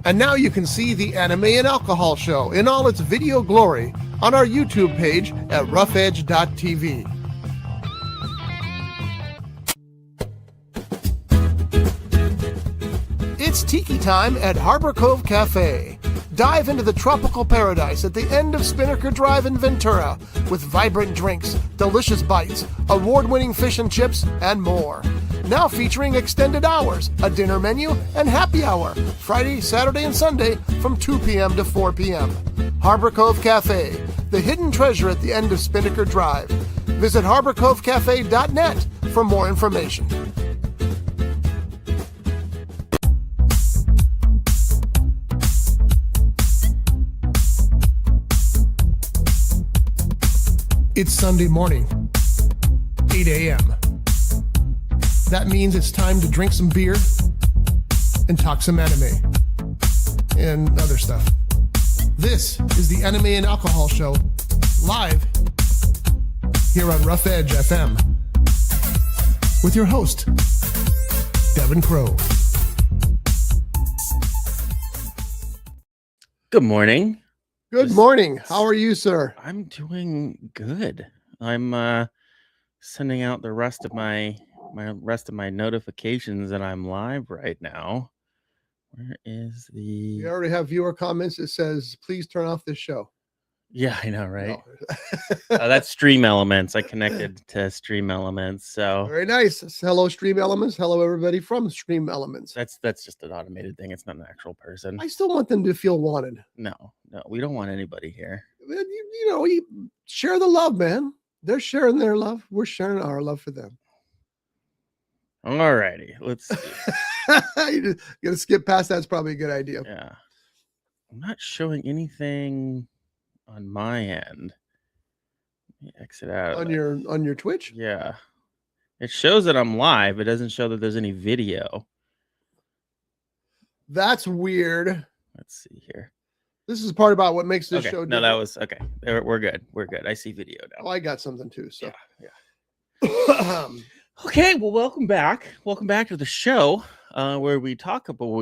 And now you can see the Anime and Alcohol Show in all its video glory on our YouTube page at roughedge.tv. It's tiki time at Harbor Cove Cafe. Dive into the tropical paradise at the end of Spinnaker Drive in Ventura with vibrant drinks, delicious bites, award-winning fish and chips, and more. Now featuring extended hours, a dinner menu, and happy hour, Friday, Saturday, and Sunday from 2 p.m. to 4 p.m. Harbor Cove Cafe, the hidden treasure at the end of Spinnaker Drive. Visit harborcovecafe.net for more information. It's Sunday morning, 8 a.m. That means it's time to drink some beer and talk some anime and other stuff. This is the Anime and Alcohol Show, live here on Rough Edge FM, with your host, Devin Crow. Good morning. Good morning. How are you, sir? I'm doing good. I'm sending out the rest of my notifications that I'm live right now. Where is the? We already have viewer comments that says, "Please turn off this show." Yeah, I know, right? No. That's Stream Elements. I connected to Stream Elements, so Very nice. Hello, Stream Elements. Hello, everybody from Stream Elements. that's just an automated thing. It's not an actual person. I still want them to feel wanted. No, we don't want anybody here. You share the love, man. They're sharing their love. We're sharing our love for them. Alrighty, let's see. You're gonna skip past that's probably a good idea. Yeah, I'm not showing anything on my end. Let me exit out on your Twitch. Yeah, it shows that I'm live. It doesn't show that there's any video. That's weird. Let's see here. This is part about what makes this show different. No, that was okay. We're good. I see video now. Oh, I got something too. So yeah. Okay, well, welcome back to the show where we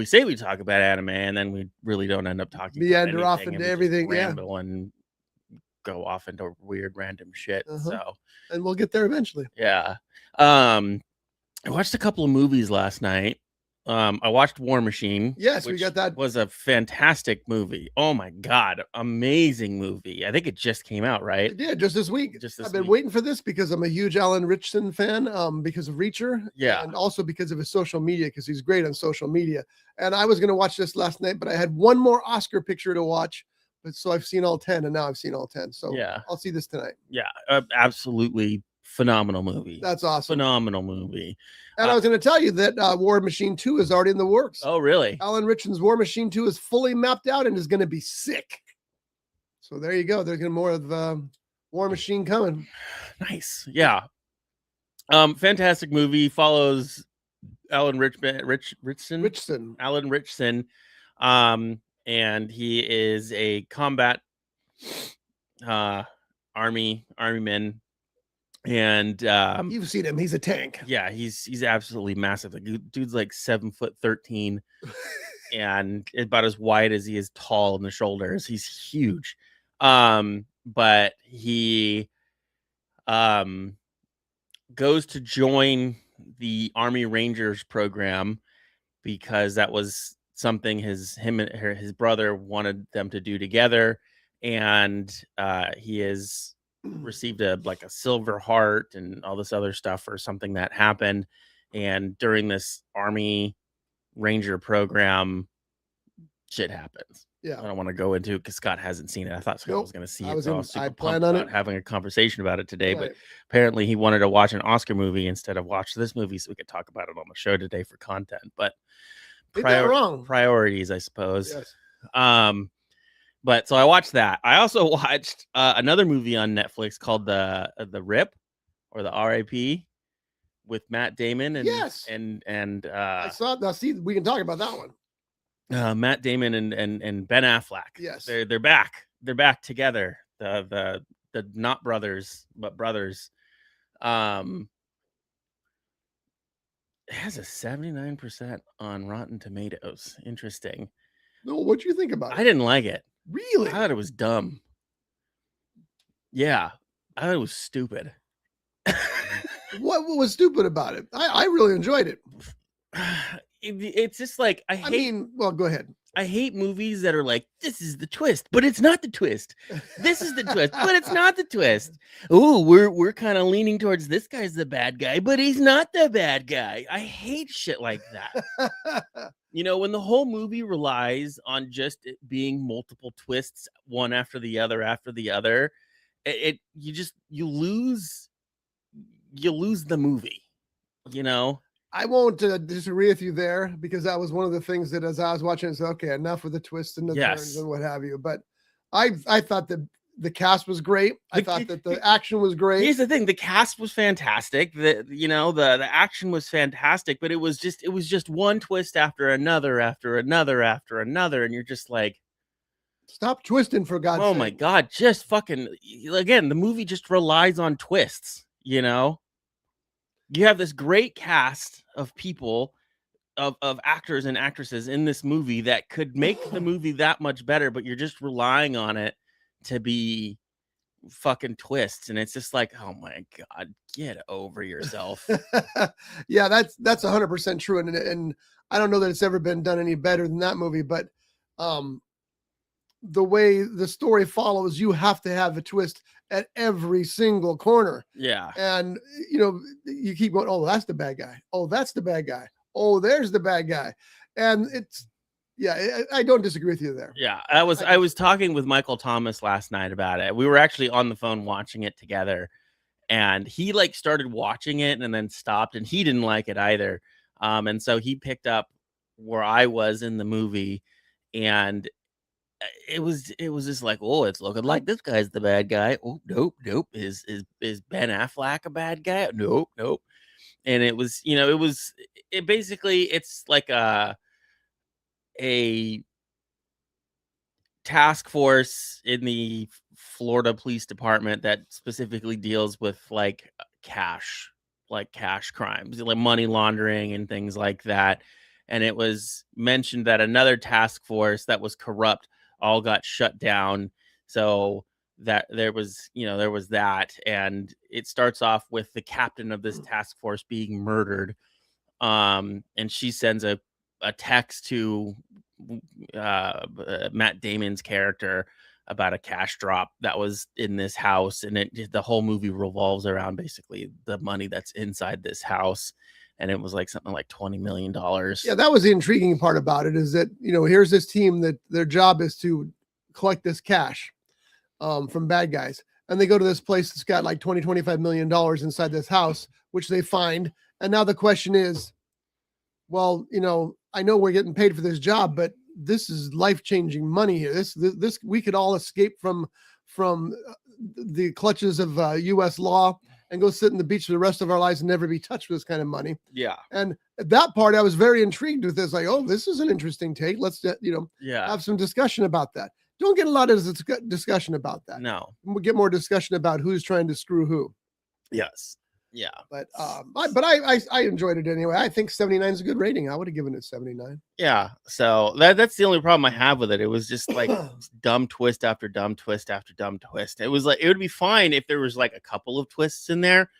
say we talk about anime, and then we really don't end up talking. Meander off into everything, and go off into weird random shit. So, and we'll get there eventually. Yeah. I watched a couple of movies last night. I watched War Machine. Yes, we got that. Was a fantastic movie. Oh my god, amazing movie. I think it just came out, right? It did, just this week. I've been waiting for this because I'm a huge Alan Ritchson fan, because of Reacher. Yeah. And also because of his social media, because he's great on social media. And I was going to watch this last night, but I had one more Oscar picture to watch. But so I've seen all 10, and now I've seen all 10. So yeah, I'll see this tonight. Yeah, absolutely phenomenal movie. That's awesome. Phenomenal movie. And I was going to tell you that War Machine 2 is already in the works. Oh, really? Alan Ritchson's War Machine 2 is fully mapped out and is going to be sick. So there you go. There's going to be more of War Machine coming. Nice. Yeah. Fantastic movie. Follows Alan Ritchson. Alan Ritchson. And he is a combat armyman. And you've seen him. He's a tank. Yeah, he's absolutely massive. The dude's like 7'13" and about as wide as he is tall in the shoulders. He's huge. But he goes to join the Army Rangers program because that was something his brother wanted them to do together, and he has received a Silver Heart and all this other stuff for something that happened. And during this Army Ranger program, shit happens. Yeah, I don't want to go into it because Scott hasn't seen it. I thought Scott was going to see it. So I was super pumped about having a conversation about it today. Right. But apparently he wanted to watch an Oscar movie instead of watch this movie so we could talk about it on the show today for content. But priorities, I suppose. Yes. But so I watched that. I also watched another movie on Netflix called the RIP or the RIP with Matt Damon and I saw it. Now see, we can talk about that one. Matt Damon and Ben Affleck. Yes, they're back. They're back together. The not brothers but brothers. It has a 79% on Rotten Tomatoes. Interesting. No, what'd you think about it? I didn't like it. Really? I thought it was dumb. Yeah, I thought it was stupid. What was stupid about it? I really enjoyed it. It's just like I mean, well, go ahead. I hate movies that are like, this is the twist, but it's not the twist. This is the twist, but it's not the twist. Oh, we're kind of leaning towards this guy's the bad guy, but he's not the bad guy. I hate shit like that. You know, when the whole movie relies on just it being multiple twists, one after the other, you lose the movie, you know? I won't disagree with you there, because that was one of the things that as I was watching, I said, okay, enough with the twists and the turns and what have you. But I thought that the cast was great. I thought that the action was great. Here's the thing: the cast was fantastic. The action was fantastic, but it was just one twist after another, and you're just like, stop twisting, for God's sake. Oh my God, just fucking, again, the movie just relies on twists, you know? You have this great cast of people, of actors and actresses in this movie that could make the movie that much better, but you're just relying on it to be fucking twists, and it's just like, oh my God, get over yourself. Yeah, that's 100% true, and I don't know that it's ever been done any better than that movie, but the way the story follows, you have to have a twist at every single corner. Yeah. And, you know, you keep going, oh, that's the bad guy. Oh, that's the bad guy. Oh, there's the bad guy. And it's, yeah, I don't disagree with you there. Yeah. I was talking with Michael Thomas last night about it. We were actually on the phone watching it together, and he like started watching it and then stopped, and he didn't like it either. And so he picked up where I was in the movie, and it was just like, oh, it's looking like this guy's the bad guy. Oh, nope. Is Ben Affleck a bad guy? Nope. And it was, basically, it's like a task force in the Florida Police Department that specifically deals with like cash crimes, like money laundering and things like that. And it was mentioned that another task force that was corrupt all got shut down. So that there was that. And it starts off with the captain of this task force being murdered. And she sends a text to Matt Damon's character about a cash drop that was in this house. And the whole movie revolves around basically the money that's inside this house. And it was like something like $20 million. Yeah, that was the intriguing part about it, is that, here's this team that their job is to collect this cash from bad guys. And they go to this place that's got like $25 million inside this house, which they find. And now the question is, well, I know we're getting paid for this job, but this is life-changing money here. This we could all escape from the clutches of U.S. law and go sit on the beach for the rest of our lives and never be touched with this kind of money. Yeah. And that part, I was very intrigued with this. Like, oh, this is an interesting take. Let's, have some discussion about that. Don't get a lot of discussion about that. No. We'll get more discussion about who's trying to screw who. Yes. Yeah. But I enjoyed it anyway. I think 79 is a good rating. I would have given it 79. Yeah. So that's the only problem I have with it. It was just like dumb twist after dumb twist after dumb twist. It was like, it would be fine if there was like a couple of twists in there,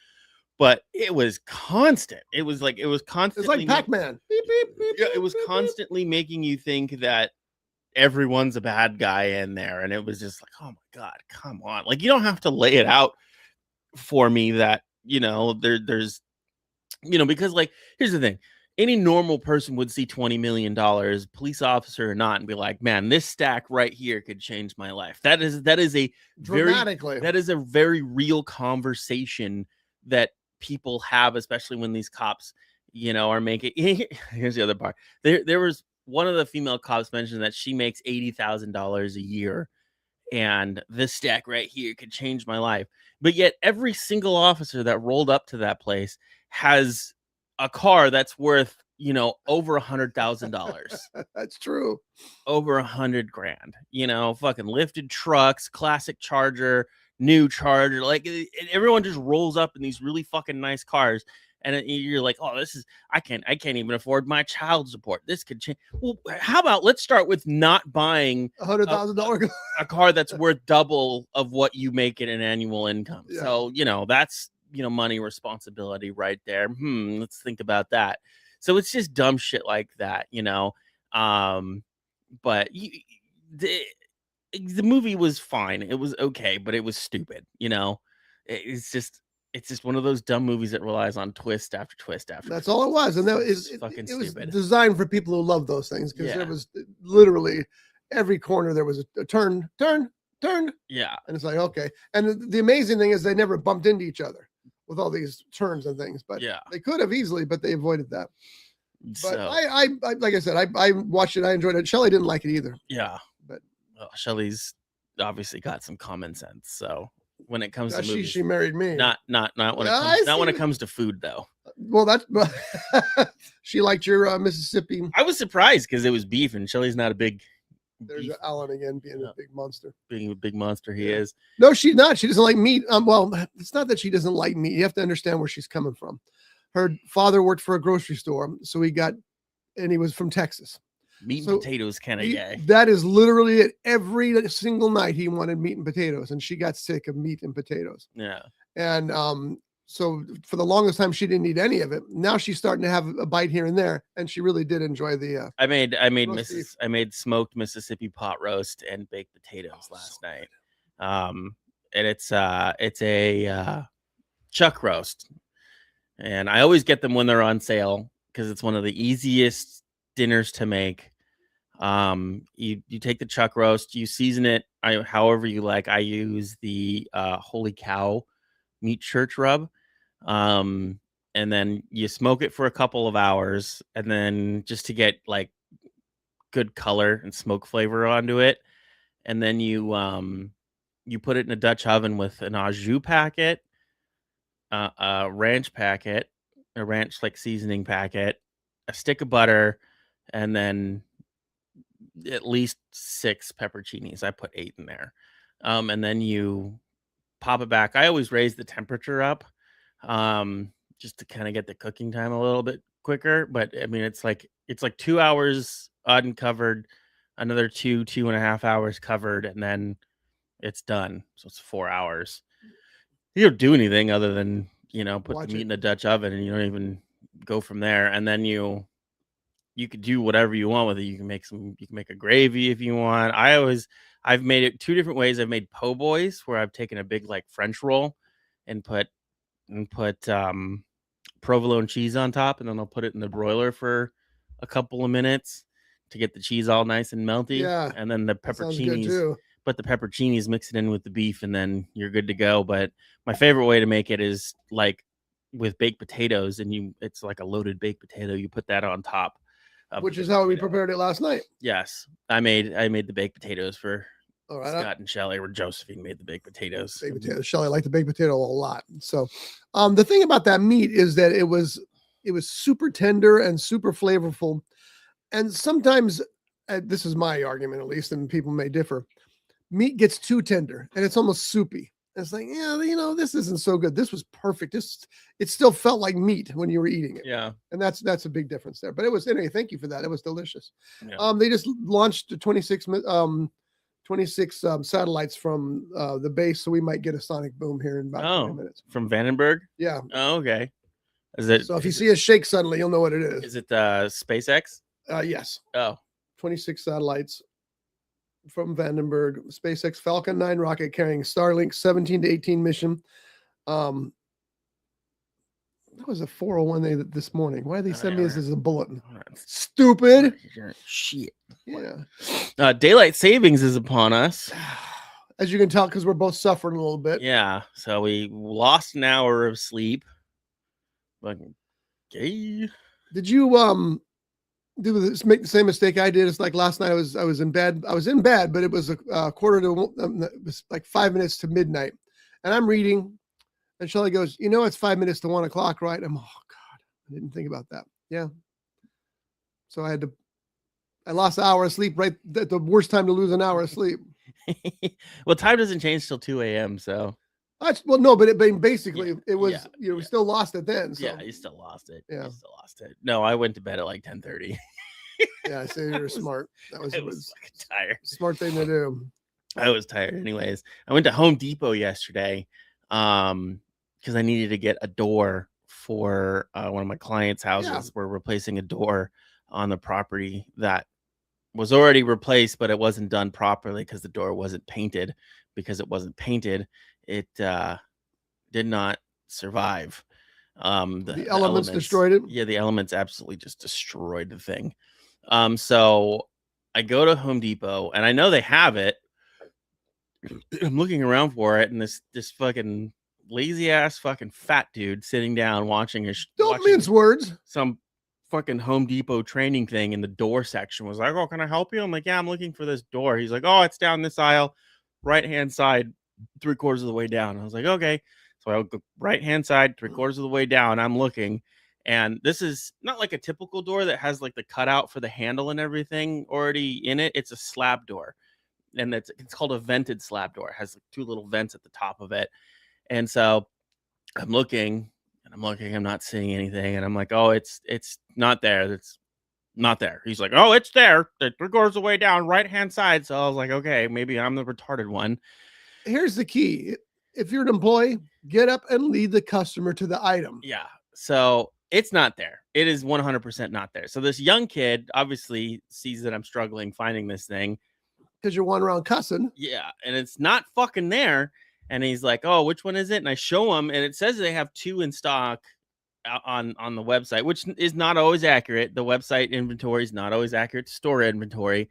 but it was constant. It was constantly. It's like Pac-Man. Beep, beep, beep, yeah, it was constantly making you think that everyone's a bad guy in there. And it was just like, oh my God, come on. Like, you don't have to lay it out for me that, there's, because like, here's the thing. Any normal person would see $20 million, police officer or not, and be like, man, this stack right here could change my life. That is a very real conversation that people have, especially when these cops, are making. Here's the other part. There was one of the female cops mentioned that she makes $80,000 a year, and this stack right here could change my life. But yet every single officer that rolled up to that place has a car that's worth, over $100,000. That's true. Over $100,000, fucking lifted trucks, classic Charger, new Charger. Like, everyone just rolls up in these really fucking nice cars. And you're like, oh, this is I can't even afford my child support. This could change. Well, how about let's start with not buying $100,000 a car that's worth double of what you make in an annual income. Yeah. So that's money responsibility right there. Let's think about that. So it's just dumb shit like that, but the movie was fine. It was okay, but it was stupid. It's just one of those dumb movies that relies on twist after twist after. That's twist. all it was, and that It's is fucking it was stupid. designed for people who love those things because Yeah. there was literally every corner there was a turn, Yeah, and it's like okay. And the amazing thing is they never bumped into each other with all these turns and things, but yeah. they could have easily, but they avoided that. But So I like I said, I watched it. I enjoyed it. Shelley didn't like it either. yeah, but Shelley's obviously got some common sense. So when it comes to movies, she married me. not when it comes to food though. Well, that's she liked your Mississippi. I was surprised because it was beef, and Shelley's not a big. There's Alan again being a big monster. Being a big monster, he is. No, she's not. She doesn't like meat. Well, it's not that she doesn't like meat. You have to understand where she's coming from. Her father worked for a grocery store, so he was from Texas. Meat and potatoes kind of gay. That is literally it. Every single night he wanted meat and potatoes, and she got sick of meat and potatoes. Yeah. And so for the longest time she didn't eat any of it. Now she's starting to have a bite here and there, and she really did enjoy the I made smoked Mississippi pot roast and baked potatoes last night. And it's a chuck roast. And I always get them when they're on sale because it's one of the easiest dinners to make. You take the chuck roast, you season it however you like. I use the Holy Cow meat church rub. And then you smoke it for a couple of hours, and then just to get like good color and smoke flavor onto it. And then you put it in a Dutch oven with an au jus packet, a ranch packet, a ranch like seasoning packet, a stick of butter, and then at least 6 pepperoncinis. I put 8 in there. And then you pop it back. I always raise the temperature up just to kind of get the cooking time a little bit quicker. But I mean, it's like 2 hours uncovered, another 2.5 hours covered, and then it's done. So it's 4 hours. You don't do anything other than, put the meat in the Dutch oven, and you don't even go from there. And then you could do whatever you want with it. You can make a gravy if you want. I've made it 2 different ways. I've made po' boys, where I've taken a big like French roll and put provolone cheese on top, and then I'll put it in the broiler for a couple of minutes to get the cheese all nice and melty. Yeah, and then the pepperoncinis. But the pepperoncinis, mix it in with the beef, and then you're good to go. But my favorite way to make it is like with baked potatoes, and it's like a loaded baked potato. You put that on top. Which is how we prepared it last night. Yes, I made the baked potatoes for all right, Scott and Shelley, or Josephine made the baked potatoes. Baked potatoes. Shelley liked the baked potato a lot. So the thing about that meat is that it was super tender and super flavorful. And sometimes, this is my argument at least, and people may differ, meat gets too tender and it's almost soupy. It's like, this isn't so good. This was perfect. It still felt like meat when you were eating it. Yeah. And that's a big difference there. But it was, anyway, thank you for that. It was delicious. Yeah. They just launched 26 satellites from the base, so we might get a sonic boom here in about 20 minutes. From Vandenberg? Yeah. Oh, okay. Is it? So if you see a shake suddenly, you'll know what it is. Is it SpaceX? Yes. Oh. 26 satellites from Vandenberg, SpaceX Falcon 9 rocket carrying Starlink 17 to 18 mission. That was a 401 this morning. Why did they send me this as a bulletin? Stupid. Shit. Yeah. Daylight savings is upon us. As you can tell, because we're both suffering a little bit. Yeah. So we lost an hour of sleep. Okay. Did you make the same mistake I did? It's like last night I was in bed. I was in bed, but it was a quarter to it was like 5 minutes to midnight, and I'm reading, and Shelley goes, it's 5 minutes to 1 o'clock, right? I'm, oh God, I didn't think about that. Yeah. So I lost an hour of sleep right at the worst time to lose an hour of sleep. Well, time doesn't change till 2 a.m. So Well, no, but basically it was, yeah, we still lost it then. So. Yeah, you still lost it. Yeah. You still lost it. No, I went to bed at like 10:30. Yeah, I say you were smart. I was fucking tired. Smart thing to do. I was tired anyways. I went to Home Depot yesterday because I needed to get a door for one of my clients' houses. Yeah. We're replacing a door on the property that was already replaced, but it wasn't done properly because the door wasn't painted. Because it wasn't painted, it did not survive. The elements destroyed it. Yeah, the elements absolutely just destroyed the thing. So I go to Home Depot and I know they have it. I'm looking around for it, and this fucking lazy ass fucking fat dude sitting down watching Don't mince words. Some fucking Home Depot training thing in the door section was like, "Oh, can I help you?" I'm like, "Yeah, I'm looking for this door." He's like, "Oh, it's down this aisle, right hand side, 3/4 of the way down." I was like, "Okay." So I'll go right hand side, 3/4 of the way down. I'm looking, and this is not like a typical door that has like the cutout for the handle and everything already in it. It's a slab door. And it's called a vented slab door. It has like 2 little vents at the top of it. And so I'm looking, I'm not seeing anything. And I'm like, "Oh, it's not there. It's not there." He's like, "Oh, it's there. The 3/4 of the way down, right-hand side." So I was like, okay, maybe I'm the retarded one. Here's the key. If you're an employee, get up and lead the customer to the item. Yeah. So it's not there. It is 100% not there. So this young kid obviously sees that I'm struggling finding this thing. Because you're one around cussing. Yeah, and it's not fucking there. And he's like, "Oh, which one is it?" And I show him, and it says they have 2 in stock on the website, which is not always accurate. The website inventory is not always accurate to store inventory.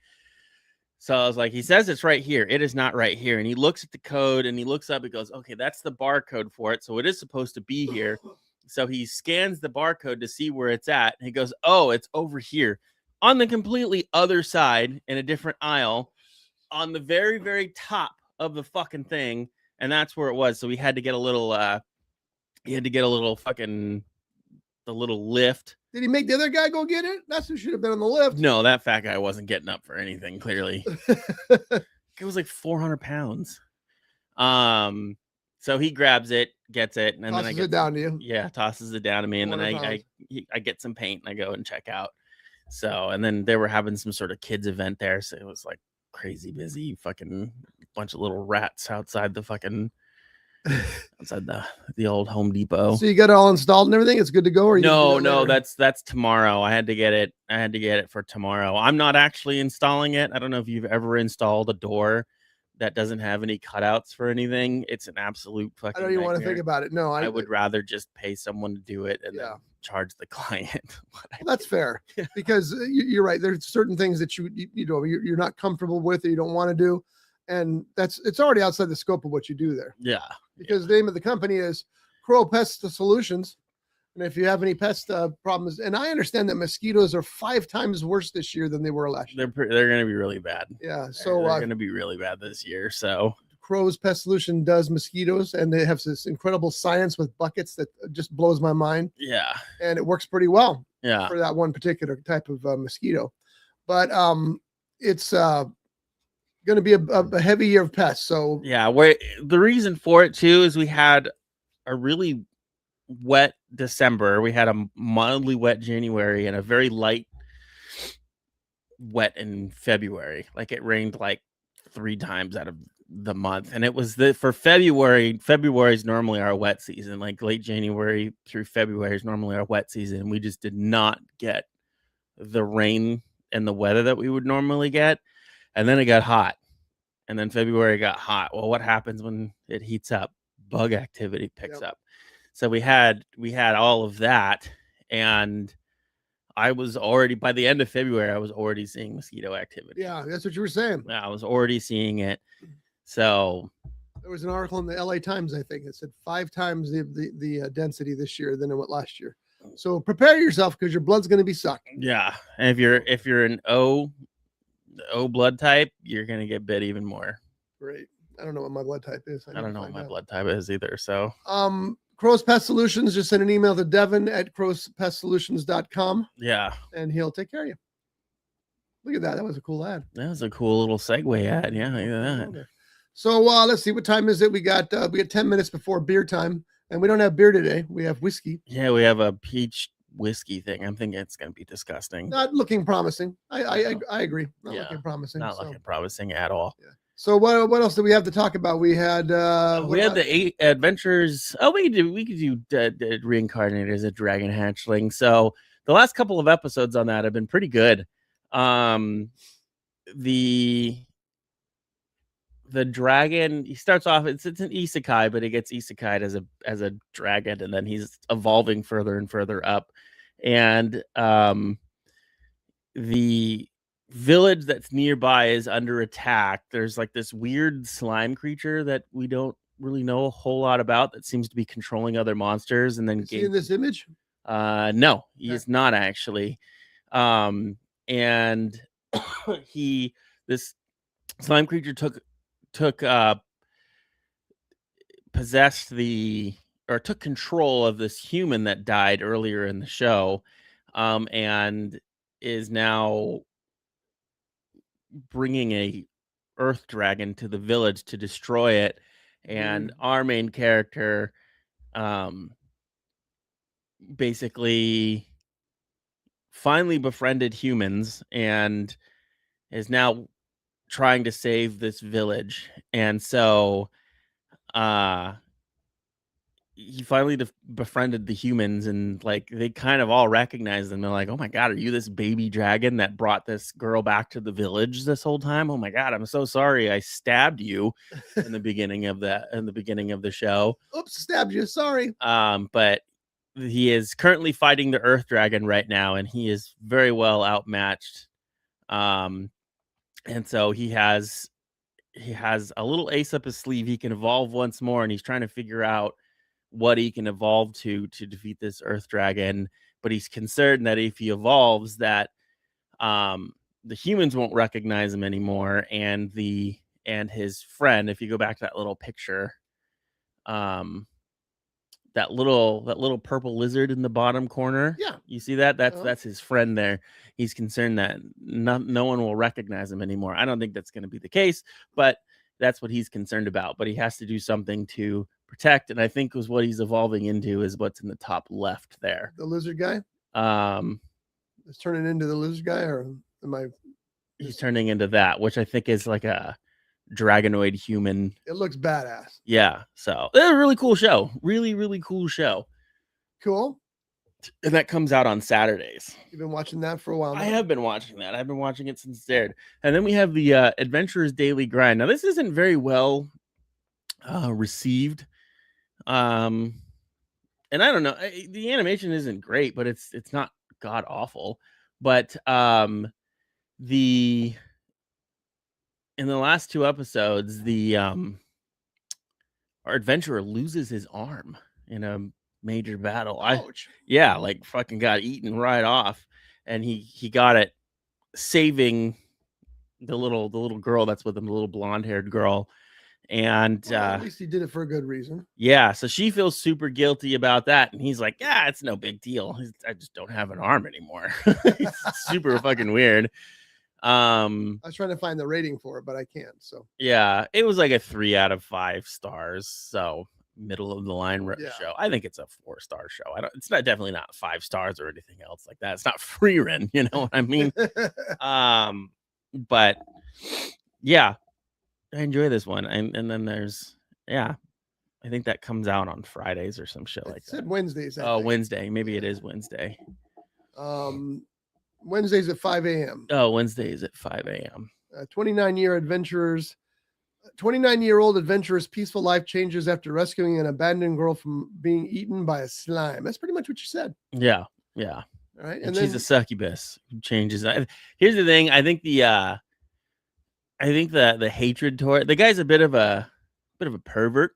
So I was like, he says it's right here. It is not right here. And he looks at the code and he looks up and goes, "Okay, that's the barcode for it. So it is supposed to be here." So he scans the barcode to see where it's at. And he goes, "Oh, it's over here on the completely other side in a different aisle on the very, very top of the fucking thing." And that's where it was. So we had to get a little, fucking, the little lift. Did he make the other guy go get it? That's who should have been on the lift. No, that fat guy wasn't getting up for anything, clearly. It was like 400 pounds. So he grabs it, gets it, and then tosses it down to you. Yeah, tosses it down to me, and then I get some paint and I go and check out. So, and then they were having some sort of kids event there, so it was like crazy busy, fucking bunch of little rats outside the fucking outside the old Home Depot. So you got it all installed and everything? It's good to go? Or no, that's tomorrow. I had to get it for tomorrow. I'm not actually installing it. I don't know if you've ever installed a door that doesn't have any cutouts for anything. It's an absolute fucking I don't even want to think about it. No, I would rather just pay someone to do it and then charge the client. Well, that's fair because you're right. There's certain things that you're not comfortable with or you don't want to do. And it's already outside the scope of what you do there. Yeah. Because the name of the company is Crow Pest Solutions. And if you have any pest problems, and I understand that mosquitoes are 5 times worse this year than they were last year. They're going to be really bad. Yeah. So they're going to be really bad this year. So Crow's Pest Solution does mosquitoes, and they have this incredible science with buckets that just blows my mind. Yeah. And it works pretty well. Yeah. For that one particular type of mosquito. But it's going to be a heavy year of pests. So yeah, the reason for it too is we had a really wet December. We had a mildly wet January and a very light wet in February. Like it rained like 3 times out of the month. And it was for February. February is normally our wet season. Like late January through February is normally our wet season. We just did not get the rain and the weather that we would normally get. And then it got hot. And then February got hot. Well, what happens when it heats up? Bug activity picks up. So we had all of that. And I was already, by the end of February, I was already seeing mosquito activity. Yeah, that's what you were saying. Yeah, I was already seeing it. So there was an article in the LA Times, I think, that said 5 times the density this year than it went last year. So prepare yourself because your blood's going to be sucked. Yeah. And if you're an O blood type, you're going to get bit even more. Great. I don't know what my blood type is. I don't know what my blood type is either. So, Crow's Pest Solutions, just send an email to Devin at crowspestsolutions.com. Yeah. And he'll take care of you. Look at that. That was a cool ad. That was a cool little segue ad. Yeah. Look at that. So let's see, what time is it? We got 10 minutes before beer time, and we don't have beer today. We have whiskey. Yeah, we have a peach whiskey thing. I'm thinking it's going to be disgusting. Not looking promising. I agree. Not looking promising. Not looking promising at all. Yeah. So what else do we have to talk about? We had the 8 adventures. Oh, we could do reincarnated as a dragon hatchling. So the last couple of episodes on that have been pretty good. The dragon, he starts off, it's an isekai, but he gets isekai'd as a dragon, and then he's evolving further and further up. And the village that's nearby is under attack. There's like this weird slime creature that we don't really know a whole lot about that seems to be controlling other monsters. And then is he in this image? No, he is not actually. And this slime creature took took control of this human that died earlier in the show, and is now bringing a earth dragon to the village to destroy it. And our main character basically finally befriended humans and is now trying to save this village. And so he finally befriended the humans, and like they kind of all recognize them. They're like, oh my god, are you this baby dragon that brought this girl back to the village this whole time? Oh my god, I'm so sorry I stabbed you in the beginning of the show. Oops, stabbed you, sorry. But he is currently fighting the earth dragon right now, and he is very well outmatched. And so he has a little ace up his sleeve. He can evolve once more, and he's trying to figure out what he can evolve to defeat this earth dragon. But he's concerned that if he evolves, that the humans won't recognize him anymore, and his friend, if you go back to that little picture, that little purple lizard in the bottom corner, you see that? That's his friend there. He's concerned that no one will recognize him anymore. I don't think that's going to be the case, but that's what he's concerned about. But he has to do something to protect, and I think was what he's evolving into is what's in the top left there. The lizard guy? Is turning into the lizard guy, or am I? He's turning into that, which I think is like a dragonoid human. It looks badass. Yeah, so it's a really cool show. Really, really cool show. Cool. And that comes out on Saturdays. You've been watching that for a while now. I have been watching that. I've been watching it since it aired. And then we have the Adventurer's Daily Grind. Now, this isn't very well received. And I don't know. The animation isn't great, but it's not god awful. But in the last 2 episodes, our adventurer loses his arm in a major battle. Ouch. Like fucking got eaten right off, and he got it saving the little girl that's with him, the little blonde-haired girl. And at least he did it for a good reason. Yeah, so she feels super guilty about that, and he's like, yeah, it's no big deal. I just don't have an arm anymore. It's super fucking weird. I was trying to find the rating for it, but I can't. So yeah, it was like a 3 out of 5 stars. So middle of the line show. I think it's a 4-star show. It's definitely not 5 stars or anything else like that. It's not free rent, you know what I mean? But yeah, I enjoy this one. And then there's I think that comes out on Fridays or some shit like that. Said Wednesdays. Wednesday. Maybe it is Wednesday. Wednesdays at 5 a.m. Oh, Wednesdays at 5 a.m. 29-year-old adventurer's peaceful life changes after rescuing an abandoned girl from being eaten by a slime. That's pretty much what you said. Yeah. All right. And she's a succubus who changes. Here's the thing. I think the hatred toward the guy's a bit of a pervert.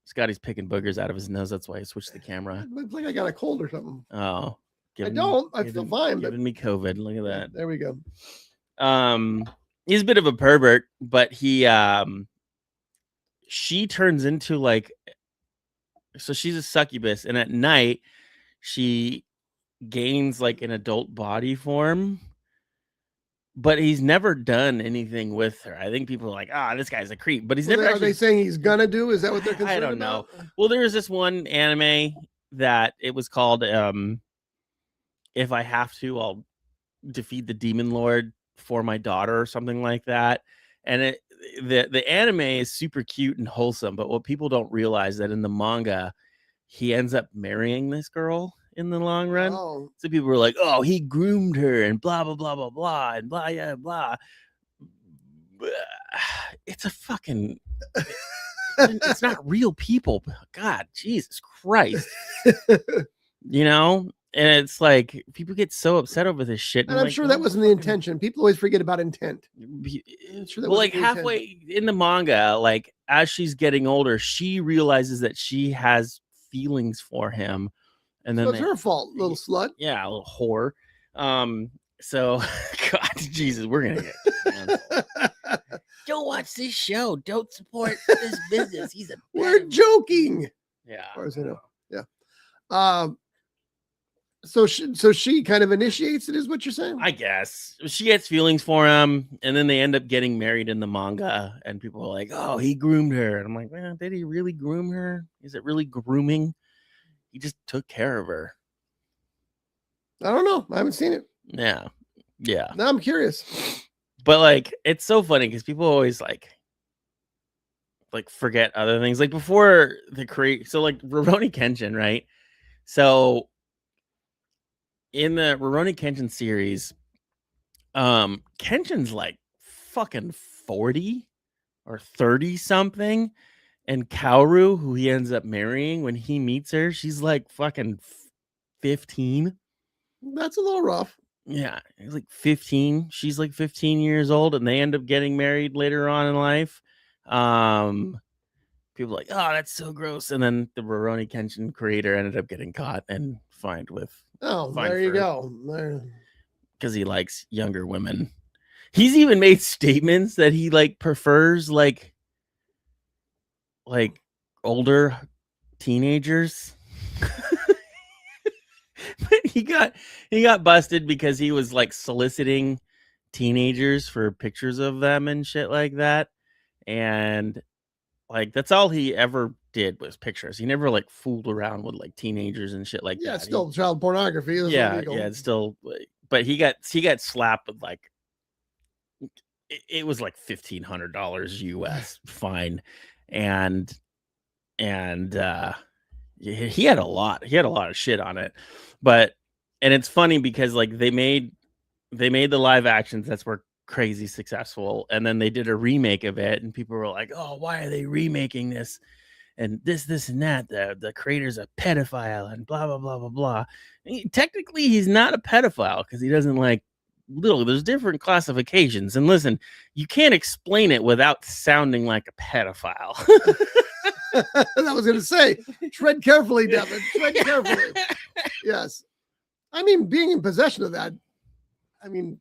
Scotty's picking boogers out of his nose. That's why he switched the camera. It looks like I got a cold or something. Oh, I feel fine. Giving me COVID. Look at that. There we go. He's a bit of a pervert, but she turns into so she's a succubus, and at night she gains like an adult body form, but he's never done anything with her. I think people are like, this guy's a creep, but he's never. Are they saying he's gonna do? Is that what they're concerned I don't know. about? Well, there was this one anime that it was called "If I Have to, I'll Defeat the Demon Lord for My Daughter" or something like that. And the anime is super cute and wholesome, but what people don't realize that in the manga, he ends up marrying this girl in the long run. Oh. So people were like, "Oh, he groomed her and blah blah blah blah blah and blah yeah blah." It's a fucking. It's not real people. God, Jesus Christ. And it's like people get so upset over this shit. And I'm sure that wasn't the intention. People always forget about intent. Well, like halfway in the manga, like as she's getting older, she realizes that she has feelings for him. And then it's her fault, little slut. Yeah, a little whore. So God, Jesus, we're gonna get don't watch this show. Don't support this business. He's a we're joking. Yeah. As far as I know. Yeah. So she kind of initiates it, is what you're saying? I guess she gets feelings for him, and then they end up getting married in the manga, and people are like, "Oh, he groomed her," and I'm like, "Man, did he really groom her? Is it really grooming? He just took care of her." I don't know. I haven't seen it. Yeah. Now I'm curious. But like, it's so funny because people always like forget other things. Like before so like Rurouni Kenshin, right? So in the Rurouni Kenshin series, Kenshin's like fucking 40 or 30 something, and Kaoru, who he ends up marrying when he meets her, she's like fucking 15. That's a little rough. Yeah, he's like 15. She's like 15 years old, and they end up getting married later on in life. People are like, "Oh, that's so gross." And then the Rurouni Kenshin creator ended up getting caught and fined with. Oh, there you go. Because he likes younger women. He's even made statements that he like prefers like older teenagers. But he got busted because he was like soliciting teenagers for pictures of them and shit like that. And like that's all he ever did was pictures. He never like fooled around with like teenagers and shit like that. Yeah, it's still child pornography. Yeah, it's still like, but he got slapped with like it was like $1,500 US fine. And he had a lot of shit on it. And it's funny because like they made the live actions that were crazy successful, and then they did a remake of it, and people were like, "Oh, why are they remaking this?" And this and that. The creator's a pedophile and blah blah blah blah blah. Technically, he's not a pedophile because he doesn't like little. There's different classifications, and listen, you can't explain it without sounding like a pedophile. I was going to say, tread carefully, Devin. Tread carefully. Yes. I mean, being in possession of that, kind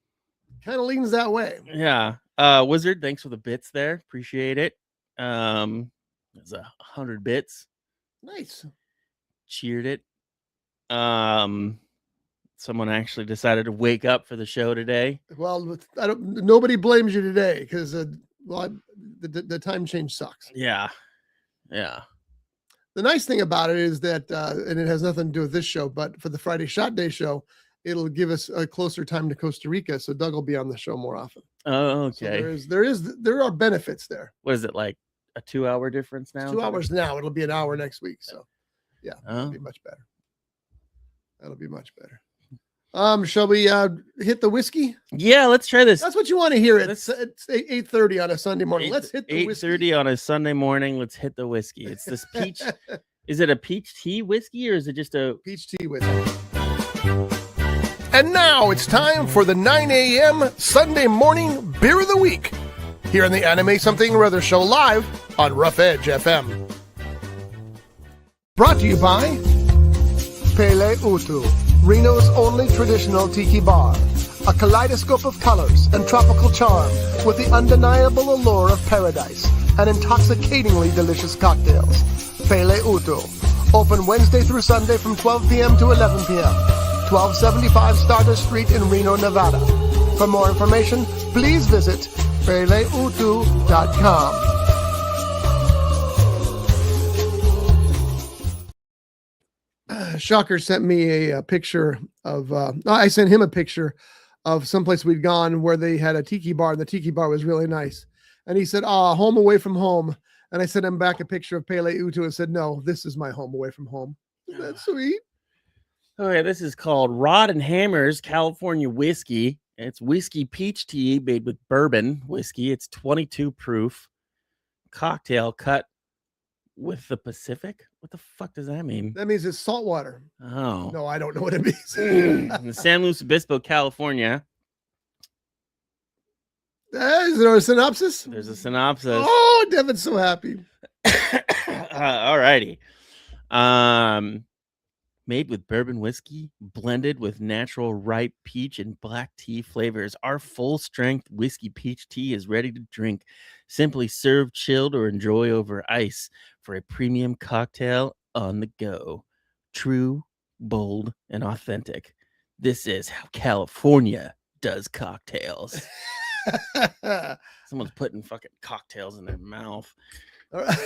of leans that way. Yeah. Wizard, thanks for the bits there. Appreciate it. It's 100 bits. Nice. Cheered it. Someone actually decided to wake up for the show today. Well, nobody blames you today because the time change sucks. Yeah. The nice thing about it is that, and it has nothing to do with this show, but for the Friday Shot Day show, it'll give us a closer time to Costa Rica. So Doug will be on the show more often. Oh, okay. So there are benefits there. What is it, like a 2-hour difference now? It's 2 hours now. It'll be an hour next week. So yeah, it'll be much better. That'll be much better. Shall we hit the whiskey? Yeah, let's try this. That's what you want to hear. It's 8:30 on a Sunday morning. Let's hit the whiskey. 8:30 on a Sunday morning. Let's hit the whiskey. It's this peach. Is it a peach tea whiskey or is it just a peach tea whiskey? And now it's time for the 9 a.m. Sunday morning beer of the week here on the Anime Something or Other show live on Rough Edge FM. Brought to you by Pele Utu, Reno's only traditional tiki bar. A kaleidoscope of colors and tropical charm with the undeniable allure of paradise and intoxicatingly delicious cocktails. Pele Utu, open Wednesday through Sunday from 12 p.m. to 11 p.m. 1275 Stardust Street in Reno, Nevada. For more information, please visit peleutu.com. Shocker sent me a picture of, I sent him a picture of someplace we'd gone where they had a tiki bar, and the tiki bar was really nice. And he said, home away from home. And I sent him back a picture of Peleutu and said, no, this is my home away from home. Isn't that sweet? Okay, this is called Rod and Hammer's California Whiskey. It's whiskey peach tea made with bourbon whiskey. It's 22 proof cocktail cut with the Pacific. What the fuck does that mean? That means it's salt water. Oh. No, I don't know what it means. In San Luis Obispo, California. Is there a synopsis? There's a synopsis. Oh, Devin's so happy. All righty. Made with bourbon whiskey, blended with natural ripe peach and black tea flavors, our full-strength whiskey peach tea is ready to drink. Simply serve chilled or enjoy over ice for a premium cocktail on the go. True, bold, and authentic. This is how California does cocktails. Someone's putting fucking cocktails in their mouth. All right.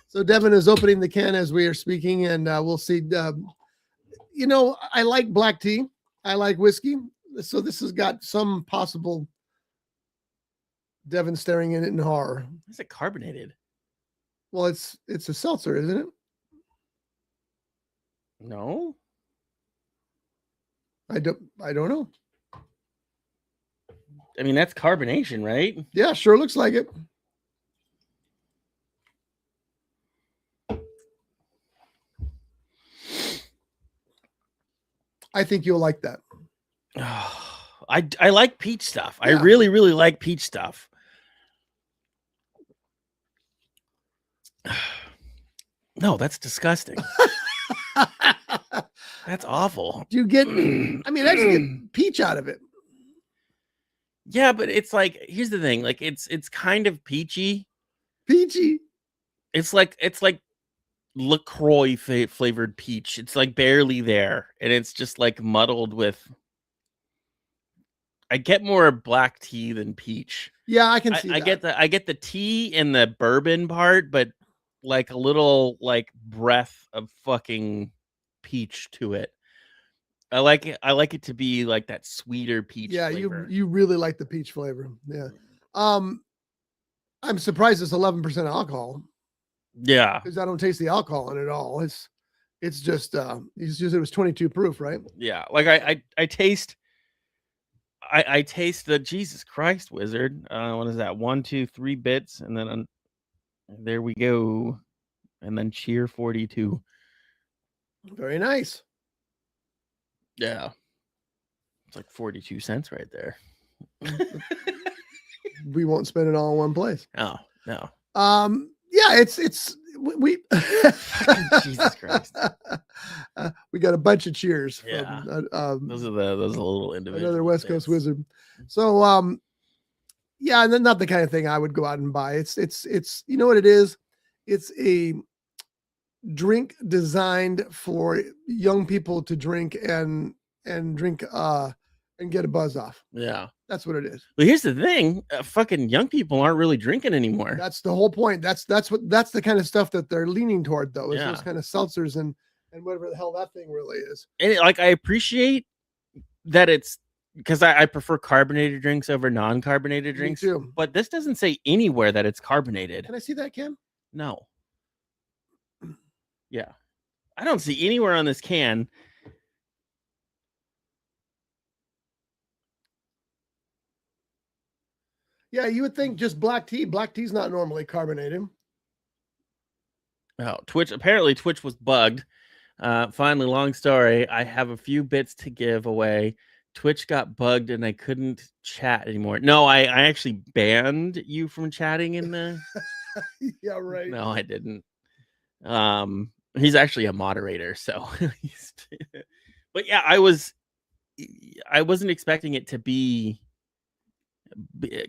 So Devin is opening the can as we are speaking, and we'll see. I like black tea. I like whiskey. So this has got some possible Devin staring in it in horror. Is it carbonated? Well, it's a seltzer, isn't it? No. I don't know. I mean, that's carbonation, right? Yeah, sure looks like it. I think you'll like that. I like peach stuff. Yeah. I really, really like peach stuff. No, that's disgusting. That's awful. Do you get, I actually get peach out of it. Yeah, but it's like, here's the thing. Like, it's kind of peachy. Peachy. It's like LaCroix flavored peach. It's like barely there. And it's just like muddled with, I get more black tea than peach. Yeah, I can see that. I get the tea and the bourbon part, but like a little like breath of fucking peach to it. I like it to be like that sweeter peach flavor. you really like the peach flavor. Yeah. I'm surprised it's 11% alcohol. Yeah. Because I don't taste the alcohol in it at all. It's just it was 22 proof, right? Yeah. Like I taste the Jesus Christ wizard. What is that? 1, 2, 3 bits, and then there we go. And then cheer 42. Very nice. Yeah. It's like 42 cents right there. We won't spend it all in one place. Oh, no. Yeah, it's we Jesus Christ. We got a bunch of cheers. Yeah. From, those are little individual. Another West Coast wizard. So yeah, and then not the kind of thing I would go out and buy. It's you know what it is? It's a drink designed for young people to drink and drink and get a buzz off. Yeah. That's what it is. But here's the thing, fucking young people aren't really drinking anymore. That's the whole point. That's the kind of stuff that they're leaning toward, though, is Yeah. those kind of seltzers and whatever the hell that thing really is. And I appreciate that it's because I prefer carbonated drinks over non-carbonated drinks. Me too. But this doesn't say anywhere that it's carbonated. Can I see that, Ken? No. Yeah. I don't see anywhere on this can. Yeah, you would think just black tea. Black tea's not normally carbonated. Oh, Apparently Twitch was bugged. Finally, long story. I have a few bits to give away. Twitch got bugged and I couldn't chat anymore. No, I actually banned you from chatting in the. Yeah, right. No, I didn't. He's actually a moderator, so. But yeah, I wasn't expecting it to be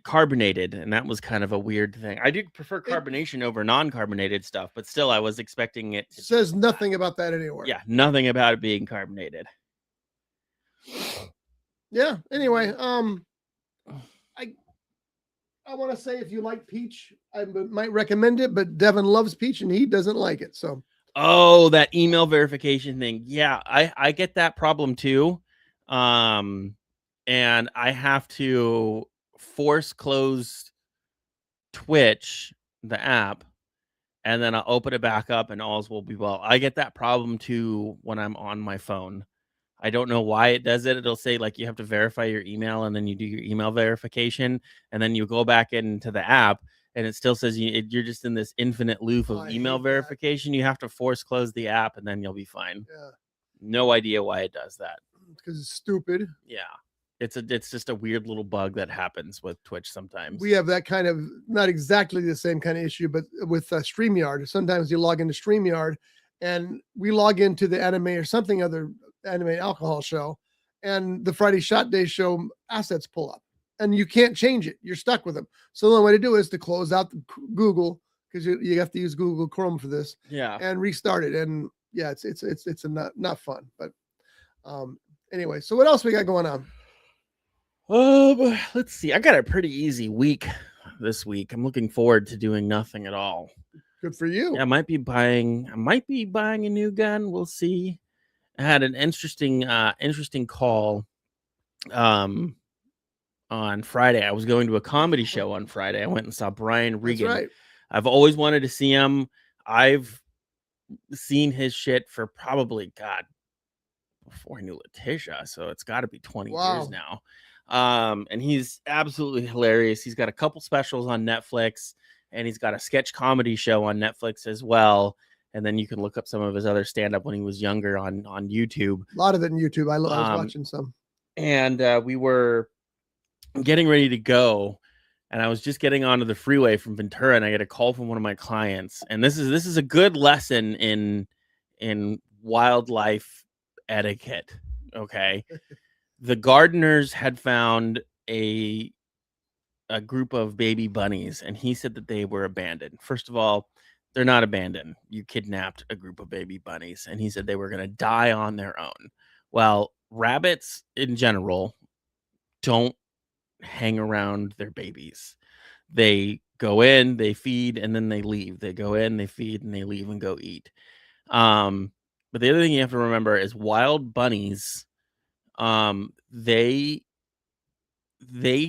carbonated, and that was kind of a weird thing. I do prefer carbonation over non-carbonated stuff, but still I was expecting it to says nothing about that anywhere. Yeah, nothing about it being carbonated. Yeah. Anyway, I want to say if you like peach, I might recommend it, but Devin loves peach and he doesn't like it. So Oh, that email verification thing. Yeah, I get that problem too. And I have to force close Twitch, the app, and then I'll open it back up and all's will be well. I get that problem too when I'm on my phone. I don't know why it does it. It'll say like you have to verify your email and then you do your email verification and then you go back into the app and it still says you're just in this infinite loop of email verification. You have to force close the app and then you'll be fine. yeah, No idea why it does that. because it's stupid. Yeah. It's just a weird little bug that happens with Twitch sometimes. We have that kind of, not exactly the same kind of issue, but with StreamYard. Sometimes you log into StreamYard and we log into the anime or something other anime alcohol show, and the Friday Shot Day show assets pull up and you can't change it. You're stuck with them. So the only way to do it is to close out Google, because you have to use Google Chrome for this. Yeah. And restart it. And yeah, it's not fun. But anyway, so what else we got going on? Let's see. I got a pretty easy week this week. I'm looking forward to doing nothing at all. Good for you. Yeah, I might be buying a new gun. We'll see. I had an interesting call on Friday. I was going to a comedy show on Friday. I went and saw Brian Regan. That's right. I've always wanted to see him. I've seen his shit for probably before I knew Letitia, so it's got to be 20 years now. And he's absolutely hilarious. He's got a couple specials on Netflix and he's got a sketch comedy show on Netflix as well. And then you can look up some of his other stand-up when he was younger on YouTube. A lot of it on YouTube. I was watching some. And we were getting ready to go, and I was just getting onto the freeway from Ventura, and I get a call from one of my clients. And this is a good lesson in wildlife etiquette. Okay. The gardeners had found a group of baby bunnies, and he said that they were abandoned. First of all, they're not abandoned. You kidnapped a group of baby bunnies, and he said they were going to die on their own. Well, rabbits in general don't hang around their babies. They go in, they feed, and then they leave. They go in, they feed, and they leave and go eat. But the other thing you have to remember is wild bunnies, they